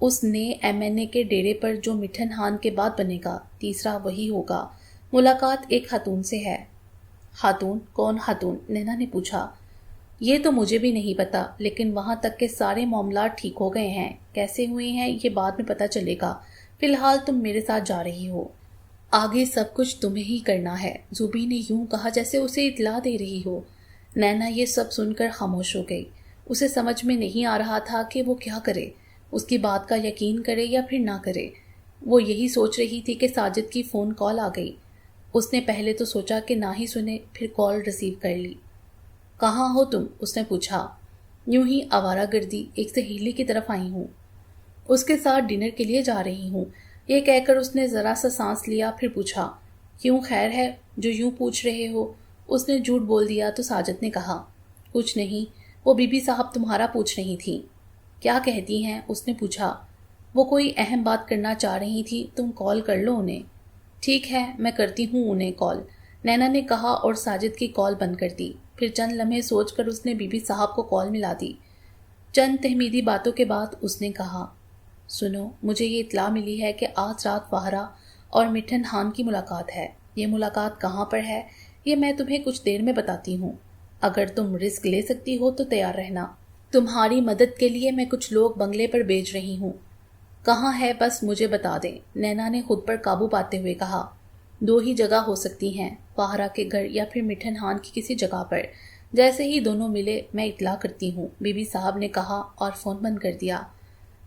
اس نے MNA کے ڈیرے پر جو مٹھن ہان کے بعد بنے گا، تیسرا وہی ہوگا۔ ملاقات ایک خاتون سے ہے۔ خاتون؟ کون خاتون؟ نینا نے پوچھا۔ یہ تو مجھے بھی نہیں پتا، لیکن وہاں تک کے سارے معاملات ٹھیک ہو گئے ہیں۔ کیسے ہوئے ہیں یہ بعد میں پتا چلے گا، فی الحال تم میرے ساتھ جا رہی ہو، آگے سب کچھ تمہیں ہی کرنا ہے، زوبی نے یوں کہا جیسے اسے اطلاع دے رہی ہو۔ نینا یہ سب سن کر خاموش ہو گئی۔ اسے سمجھ میں نہیں آ رہا تھا کہ وہ کیا کرے، اس کی بات کا یقین کرے یا پھر نہ کرے۔ وہ یہی سوچ رہی تھی کہ ساجد کی فون کال آ گئی۔ اس نے پہلے تو سوچا کہ نہ ہی سنے، پھر کال ریسیو کر لی۔ کہاں ہو تم؟ اس نے پوچھا۔ یوں ہی آوارہ گردی، ایک سہیلی کی طرف آئی ہوں، اس کے ساتھ ڈنر کے لیے جا رہی ہوں۔ یہ کہہ کر اس نے ذرا سا سانس لیا، پھر پوچھا، کیوں خیر ہے جو یوں پوچھ رہے ہو؟ اس نے جھوٹ بول دیا تو ساجد نے کہا، کچھ نہیں، وہ بی بی صاحب تمہارا پوچھ رہی تھیں۔ کیا کہتی ہیں؟ اس نے پوچھا۔ وہ کوئی اہم بات کرنا چاہ رہی تھی، تم کال کر لو انہیں۔ ٹھیک ہے میں کرتی ہوں انہیں کال، نینا نے کہا اور ساجد کی کال بند کر دی۔ پھر چند لمحے سوچ کر اس نے بی بی صاحب کو کال ملا دی۔ چند تہمیدی باتوں کے بعد اس نے کہا، سنو مجھے یہ اطلاع ملی ہے کہ آج رات فہرہ اور مٹھن ہان کی ملاقات ہے۔ یہ ملاقات کہاں پر ہے یہ میں تمہیں کچھ دیر میں بتاتی ہوں۔ اگر تم رسک لے سکتی ہو تو تیار رہنا۔ تمہاری مدد کے لیے میں کچھ لوگ بنگلے پر بھیج رہی ہوں۔ کہاں ہے بس مجھے بتا دیں، نینا نے خود پر قابو پاتے ہوئے کہا۔ 2 ہی جگہ ہو سکتی ہیں، فہرہ کے گھر یا پھر مٹھن ہان کی کسی جگہ پر۔ جیسے ہی دونوں ملے میں اطلاع کرتی ہوں، بی بی صاحب نے کہا اور فون بند کر دیا۔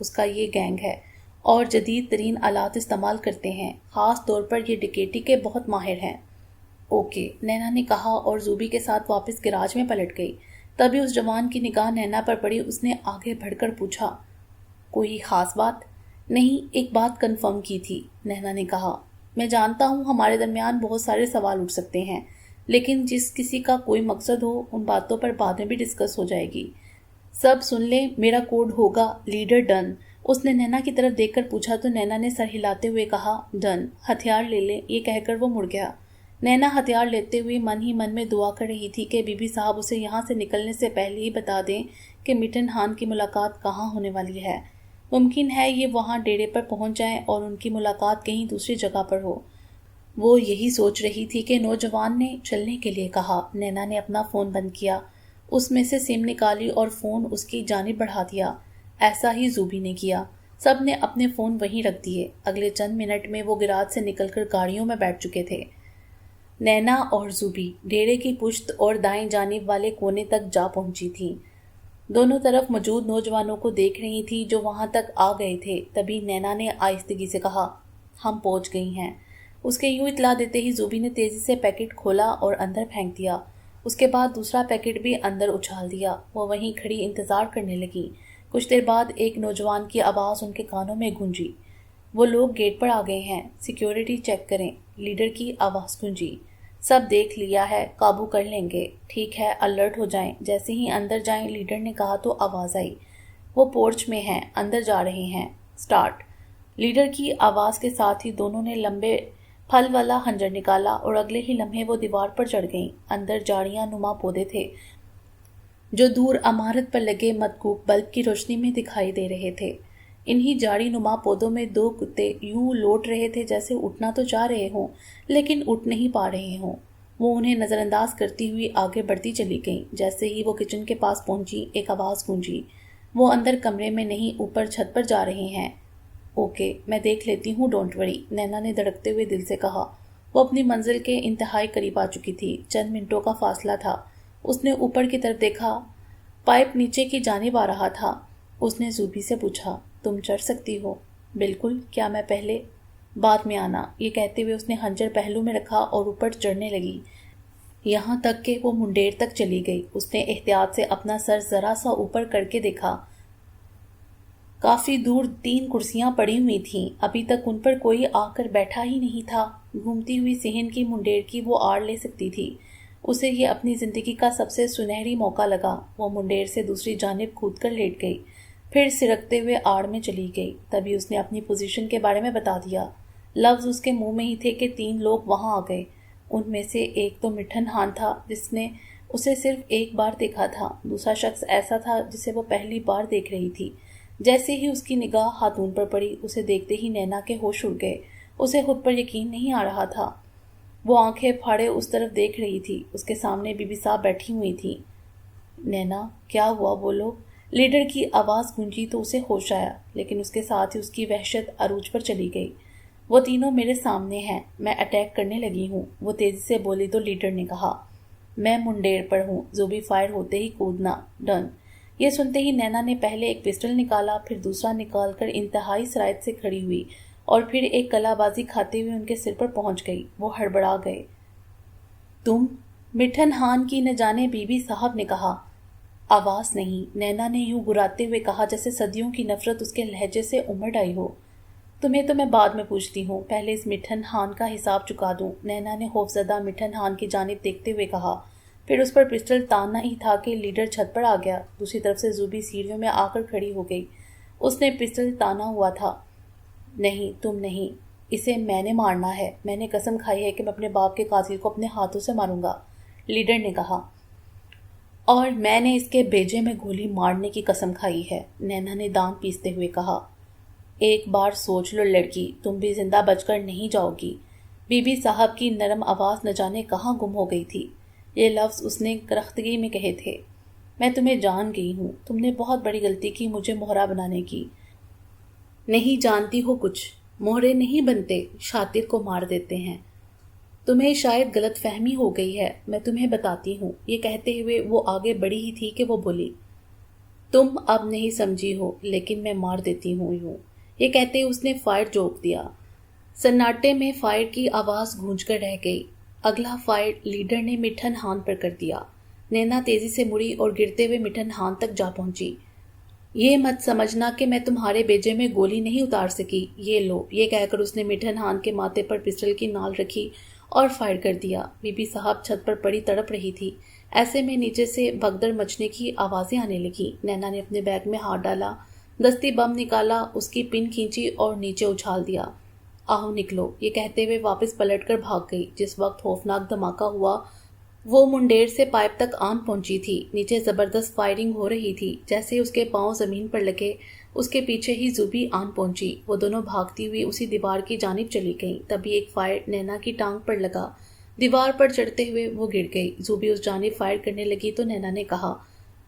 اس کا یہ گینگ ہے اور جدید ترین آلات استعمال کرتے ہیں، خاص طور پر یہ ڈکیتی کے بہت ماہر ہیں۔ اوکے، نینا نے کہا اور زوبی کے ساتھ واپس گراج میں پلٹ گئی۔ تبھی اس جوان کی نگاہ نینا پر پڑی۔ اس نے آگے بڑھ کر پوچھا، کوئی خاص بات؟ نہیں، ایک بات کنفرم کی تھی، نینا نے کہا۔ میں جانتا ہوں ہمارے درمیان بہت سارے سوال اٹھ سکتے ہیں، لیکن جس کسی کا کوئی مقصد ہو ان باتوں پر بعد میں بھی ڈسکس ہو جائے گی۔ سب سن لیں، میرا کوڈ ہوگا لیڈر ڈن۔ اس نے نینا کی طرف دیکھ کر پوچھا تو نینا نے سر ہلاتے ہوئے کہا، ڈن، ہتھیار لے لیں، یہ کہہ کر وہ مڑ گیا۔ نینا ہتھیار لیتے ہوئے من ہی من میں دعا کر رہی تھی کہ بی بی صاحب اسے یہاں سے نکلنے سے پہلے ہی بتا دیں کہ مٹن ہان کی ملاقات کہاں ہونے والی ہے۔ ممکن ہے یہ وہاں ڈیرے پر پہنچ جائیں اور ان کی ملاقات کہیں دوسری جگہ پر ہو۔ وہ یہی سوچ رہی تھی کہ نوجوان نے چلنے کے لیے کہا۔ نینا نے اپنا فون بند کیا، اس میں سے سم نکالی اور فون اس کی جانب بڑھا دیا۔ ایسا ہی زوبی نے کیا۔ سب نے اپنے فون وہیں رکھ دیے۔ اگلے چند منٹ میں وہ گراج سے نکل کر گاڑیوں میں بیٹھ چکے تھے۔ نینا اور زوبی ڈیرے کی پشت اور دائیں جانب والے کونے تک جا پہنچی تھیں۔ دونوں طرف موجود نوجوانوں کو دیکھ رہی تھی جو وہاں تک آ گئے تھے۔ تبھی نینا نے آہستگی سے کہا، ہم پہنچ گئی ہیں۔ اس کے یوں اطلاع دیتے ہی زوبی نے تیزی سے پیکٹ کھولا اور اندر پھینک دیا۔ اس کے بعد دوسرا پیکٹ بھی اندر اچھال دیا۔ وہ وہیں کھڑی انتظار کرنے لگی۔ کچھ دیر بعد ایک نوجوان کی آواز ان کے کانوں میں گونجی، وہ لوگ گیٹ پر آ گئے ہیں، سیکیورٹی چیک کریں۔ لیڈر کی آواز گونجی، سب دیکھ لیا ہے، قابو کر لیں گے۔ ٹھیک ہے، الرٹ ہو جائیں۔ جیسے ہی اندر جائیں لیڈر نے کہا تو آواز آئی، وہ پورچ میں ہیں، اندر جا رہے ہیں، سٹارٹ۔ لیڈر کی آواز کے ساتھ ہی دونوں نے لمبے پھل والا خنجر نکالا اور اگلے ہی لمحے وہ دیوار پر چڑھ گئیں۔ اندر جاڑیاں نما پودے تھے جو دور عمارت پر لگے متکوک بلب کی روشنی میں دکھائی دے رہے تھے۔ انہی جاڑی نما پودوں میں دو کتے یوں لوٹ رہے تھے جیسے اٹھنا تو چاہ رہے ہوں لیکن اٹھ نہیں پا رہے ہوں۔ وہ انہیں نظر انداز کرتی ہوئی آگے بڑھتی چلی گئیں۔ جیسے ہی وہ کچن کے پاس پہنچی ایک آواز گونجی، وہ اندر کمرے میں نہیں اوپر چھت پر جا رہے ہیں۔ اوکے، میں دیکھ لیتی ہوں، ڈونٹ وری، نینا نے دھڑکتے ہوئے دل سے کہا۔ وہ اپنی منزل کے انتہائی قریب آ چکی تھی، چند منٹوں کا فاصلہ تھا۔ اس نے اوپر کی طرف دیکھا، پائپ نیچے کی جانب آ رہا تھا۔ اس نے زوبی سے پوچھا، تم چڑھ سکتی ہو؟ بالکل، کیا میں پہلے؟ بعد میں آنا۔ یہ کہتے ہوئے اس نے خنجر پہلو میں رکھا اور اوپر چڑھنے لگی، یہاں تک کہ وہ منڈیر تک چلی گئی۔ اس نے احتیاط سے اپنا سر ذرا سا اوپر کر کے دیکھا۔ کافی دور 3 کرسیاں پڑی ہوئی تھیں، ابھی تک ان پر کوئی آ کر بیٹھا ہی نہیں تھا۔ گھومتی ہوئی صحن کی منڈیر کی وہ آڑ لے سکتی تھی۔ اسے یہ اپنی زندگی کا سب سے سنہری موقع لگا۔ وہ منڈیر سے دوسری جانب کود کر لیٹ گئی، پھر سرکتے ہوئے آڑ میں چلی گئی۔ تبھی اس نے اپنی پوزیشن کے بارے میں بتا دیا۔ لفظ اس کے منہ میں ہی تھے کہ 3 لوگ وہاں آ گئے۔ ان میں سے ایک تو مٹھن ہان تھا جس نے اسے صرف ایک بار دیکھا تھا، دوسرا شخص ایسا تھا جسے وہ پہلی بار دیکھ رہی تھی۔ جیسے ہی اس کی نگاہ خاتون پر پڑی، اسے دیکھتے ہی نینا کے ہوش اڑ گئے۔ اسے خود پر یقین نہیں آ رہا تھا۔ وہ آنکھیں پھاڑے اس طرف دیکھ رہی تھی۔ اس کے سامنے بی بی صاحب بیٹھی ہوئی تھی۔ نینا، کیا ہوا، بولو؟ لیڈر کی آواز گونجی تو اسے ہوش آیا، لیکن اس کے ساتھ ہی اس کی وحشت عروج پر چلی گئی۔ وہ تینوں میرے سامنے ہیں، میں اٹیک کرنے لگی ہوں، وہ تیزی سے بولی تو لیڈر نے کہا، میں منڈیر پر ہوں، زوبی فائر ہوتے ہی کودنا، ڈن۔ یہ سنتے ہی نینا نے پہلے ایک پسٹل نکالا، پھر دوسرا نکال کر انتہائی سرعت سے کھڑی ہوئی اور پھر ایک کلا بازی کھاتے ہوئے ان کے سر پر پہنچ گئی۔ وہ ہڑبڑا گئے۔ تم؟ مٹھن ہان کی نہ جانے بی بی صاحب نے کہا۔ آواز نہیں، نینا نے یوں گراتے ہوئے کہا جیسے صدیوں کی نفرت اس کے لہجے سے امڑ آئی ہو۔ تمہیں تو میں بعد میں پوچھتی ہوں، پہلے اس مٹھن ہان کا حساب چکا دوں، نینا نے خوفزدہ مٹھن ہان کی جانب دیکھتے ہوئے کہا۔ پھر اس پر پسٹل تاننا ہی تھا کہ لیڈر چھت پر آ گیا۔ دوسری طرف سے زوبی سیڑھیوں میں آ کر کھڑی ہو گئی۔ اس نے پسٹل تانا ہوا تھا۔ نہیں، تم نہیں، اسے میں نے مارنا ہے، میں نے قسم کھائی ہے کہ میں اپنے باپ کے قاتل کو اپنے ہاتھوں سے ماروں گا، لیڈر نے کہا۔ اور میں نے اس کے بیجے میں گولی مارنے کی قسم کھائی ہے، نینا نے دانت پیستے ہوئے کہا۔ ایک بار سوچ لو لڑکی، تم بھی زندہ بچ کر نہیں جاؤ گی۔ بی بی صاحب کی نرم آواز نہ جانے کہاں گم ہو گئی تھی۔ یہ لفظ اس نے کرختگی میں کہے تھے۔ میں تمہیں جان گئی ہوں، تم نے بہت بڑی غلطی کی مجھے مہرا بنانے کی۔ نہیں جانتی ہو کچھ، مہرے نہیں بنتے، شاطر کو مار دیتے ہیں۔ تمہیں شاید غلط فہمی ہو گئی ہے، میں تمہیں بتاتی ہوں۔ یہ کہتے ہوئے وہ آگے بڑھی ہی تھی کہ وہ بولی، تم اب نہیں سمجھی ہو لیکن میں مار دیتی ہوں یوں، یہ کہتے اس نے فائر جوک دیا۔ سناٹے میں فائر کی آواز گونج کر رہ گئی۔ اگلا فائر لیڈر نے مٹھن ہان پر کر دیا۔ نینا تیزی سے مڑی اور گرتے ہوئے مٹھن ہان تک جا پہنچی۔ یہ مت سمجھنا کہ میں تمہارے بیجے میں گولی نہیں اتار سکی، یہ لو، یہ کہہ کر اس نے مٹھن ہان کے ماتھے پر پسٹل کی نال رکھی اور فائر کر دیا۔ بی بی صاحب چھت پر پڑی تڑپ رہی تھی، ایسے میں نیچے سے بھگدڑ مچنے کی آوازیں آنے لگی۔ نینا نے اپنے بیگ میں ہاتھ ڈالا، دستی بم نکالا، اس کی پن کھینچی اور نیچے اچھال دیا۔ آؤ نکلو، یہ کہتے ہوئے واپس پلٹ کر بھاگ گئی۔ جس وقت خوفناک دھماکہ ہوا وہ منڈیر سے پائپ تک آن پہنچی تھی۔ نیچے زبردست فائرنگ ہو رہی تھی۔ جیسے اس کے پاؤں زمین پر لگے، اس کے پیچھے ہی زوبی آن پہنچی۔ وہ دونوں بھاگتی ہوئی اسی دیوار کی جانب چلی گئیں۔ تبھی ایک فائر نینا کی ٹانگ پر لگا، دیوار پر چڑھتے ہوئے وہ گر گئی۔ زوبی اس جانب فائر کرنے لگی تو نینا نے کہا،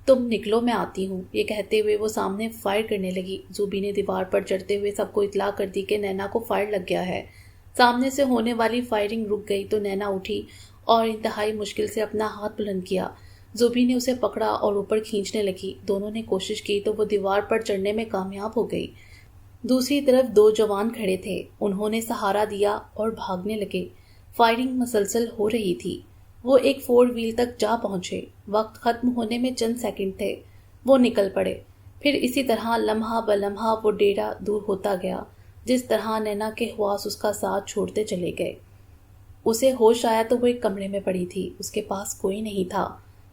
تم نکلو، میں آتی ہوں۔ یہ کہتے ہوئے وہ سامنے فائر کرنے لگی۔ زوبی نے دیوار پر چڑھتے ہوئے سب کو اطلاع کر دی کہ نینا کو فائر لگ گیا ہے۔ سامنے سے ہونے والی فائرنگ رک گئی تو نینا اٹھی اور انتہائی مشکل سے اپنا ہاتھ بلند کیا۔ زوبی نے اسے پکڑا اور اوپر کھینچنے لگی۔ دونوں نے کوشش کی تو وہ دیوار پر چڑھنے میں کامیاب ہو گئی۔ دوسری طرف دو جوان کھڑے تھے، انہوں نے سہارا دیا اور بھاگنے لگے۔ فائرنگ مسلسل ہو رہی تھی۔ وہ ایک 4 وہیل تک جا پہنچے۔ وقت ختم ہونے میں چند سیکنڈ تھے۔ وہ نکل پڑے۔ پھر اسی طرح لمحہ بلمحہ وہ ڈیرا دور ہوتا گیا، جس طرح نینا کے حواس اس کا ساتھ چھوڑتے چلے گئے۔ اسے ہوش آیا تو وہ ایک کمرے میں پڑی تھی، اس کے پاس کوئی نہیں تھا۔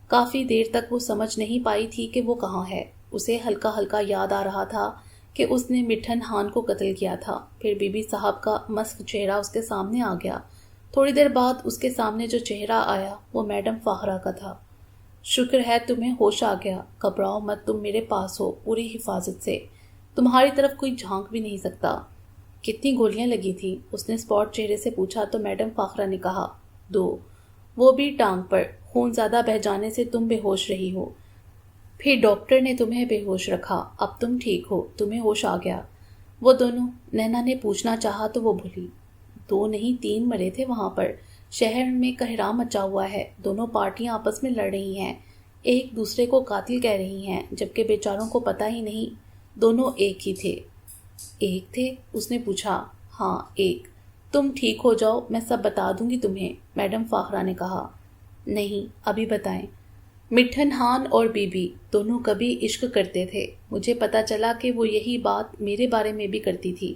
کافی دیر تک وہ سمجھ نہیں پائی تھی کہ وہ کہاں ہے۔ اسے ہلکا ہلکا یاد آ رہا تھا کہ اس نے مٹھن ہان کو قتل کیا تھا۔ پھر بی بی صاحب کا مسخ چہرہ اس کے سامنے آ گیا۔ تھوڑی دیر بعد اس کے سامنے جو چہرہ آیا وہ میڈم فاخرہ کا تھا۔ شکر ہے تمہیں ہوش آ گیا، گھبراؤ مت، تم میرے پاس ہو، پوری حفاظت سے، تمہاری طرف کوئی جھانک بھی نہیں سکتا۔ کتنی گولیاں لگی تھیں؟ اس نے اسپاٹ چہرے سے پوچھا تو میڈم فاخرہ نے کہا، 2، وہ بھی ٹانگ پر، خون زیادہ بہہ جانے سے تم بے ہوش رہی ہو، پھر ڈاکٹر نے تمہیں بے ہوش رکھا، اب تم ٹھیک ہو، تمہیں ہوش آ گیا۔ وہ دونوں، نینا نے پوچھنا چاہا تو وہ بھولی، 2 نہیں 3 مرے تھے وہاں پر۔ شہر میں کہرام مچا ہوا ہے، دونوں پارٹیاں آپس میں لڑ رہی ہیں، ایک دوسرے کو قاتل کہہ رہی ہیں، جبکہ بیچاروں کو پتہ ہی نہیں دونوں ایک ہی تھے۔ ایک تھے؟ اس نے پوچھا۔ ہاں ایک۔ تم ٹھیک ہو جاؤ، میں سب بتا دوں گی تمہیں، میڈم فاخرہ نے کہا۔ نہیں، ابھی بتائیں۔ مٹھن ہان اور بی بی دونوں کبھی عشق کرتے تھے، مجھے پتا چلا کہ وہ یہی بات میرے بارے میں بھی کرتی تھی۔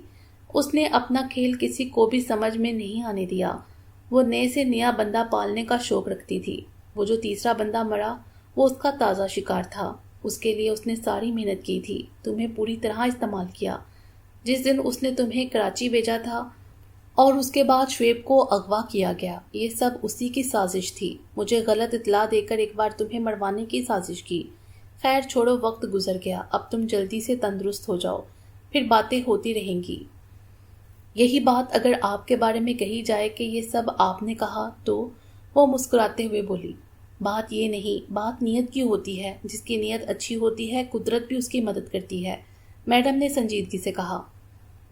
اس نے اپنا کھیل کسی کو بھی سمجھ میں نہیں آنے دیا۔ وہ نئے سے نیا بندہ پالنے کا شوق رکھتی تھی۔ وہ جو تیسرا بندہ مرا وہ اس کا تازہ شکار تھا، اس کے لیے اس نے ساری محنت کی تھی، تمہیں پوری طرح استعمال کیا۔ جس دن اس نے تمہیں کراچی بھیجا تھا اور اس کے بعد شعیب کو اغوا کیا گیا، یہ سب اسی کی سازش تھی۔ مجھے غلط اطلاع دے کر ایک بار تمہیں مروانے کی سازش کی۔ خیر چھوڑو، وقت گزر گیا، اب تم جلدی سے تندرست ہو جاؤ، پھر باتیں ہوتی رہیں گی۔ یہی بات اگر آپ کے بارے میں کہی جائے کہ یہ سب آپ نے کہا تو؟ وہ مسکراتے ہوئے بولی، بات یہ نہیں، بات نیت کی ہوتی ہے، جس کی نیت اچھی ہوتی ہے قدرت بھی اس کی مدد کرتی ہے، میڈم نے سنجیدگی سے کہا۔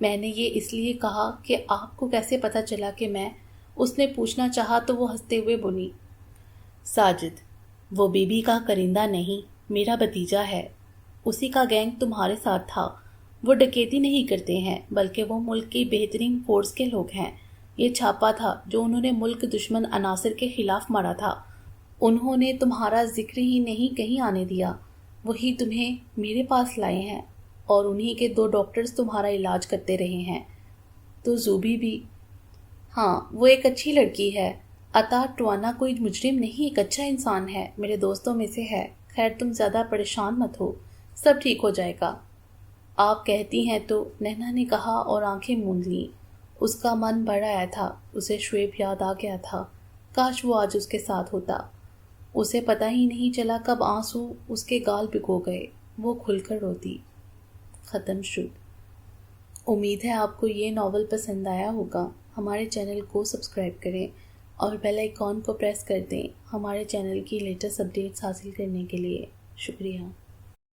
میں نے یہ اس لیے کہا کہ آپ کو کیسے پتا چلا کہ میں، اس نے پوچھنا چاہا تو وہ ہنستے ہوئے بولی، ساجد، وہ بی بی کا کرندہ نہیں، میرا بھتیجا ہے، اسی کا گینگ تمہارے ساتھ تھا۔ وہ ڈکیتی نہیں کرتے ہیں، بلکہ وہ ملک کی بہترین فورس کے لوگ ہیں۔ یہ چھاپا تھا جو انہوں نے ملک دشمن عناصر کے خلاف مارا تھا، انہوں نے تمہارا ذکر ہی نہیں کہیں آنے دیا، وہی تمہیں میرے پاس لائے ہیں، اور انہی کے 2 ڈاکٹرز تمہارا علاج کرتے رہے ہیں۔ تو زوبی بھی؟ ہاں، وہ ایک اچھی لڑکی ہے، عطا ٹوانا کوئی مجرم نہیں، ایک اچھا انسان ہے، میرے دوستوں میں سے ہے۔ خیر تم زیادہ پریشان مت ہو، سب ٹھیک ہو جائے گا۔ آپ کہتی ہیں تو، نینا نے کہا اور آنکھیں موند لیں۔ اس کا من بڑھ آیا تھا، اسے شعیب یاد آ گیا تھا، کاش وہ آج اس کے ساتھ ہوتا۔ اسے پتہ ہی نہیں چلا کب آنسو اس کے گال بھگو گئے، وہ کھل کر روتی۔ ختم شد۔ امید ہے آپ کو یہ ناول پسند آیا ہوگا۔ ہمارے چینل کو سبسکرائب کریں اور بیل آئیکن کو پریس کر دیں ہمارے چینل کی لیٹسٹ اپڈیٹس حاصل کرنے کے لیے۔ شکریہ۔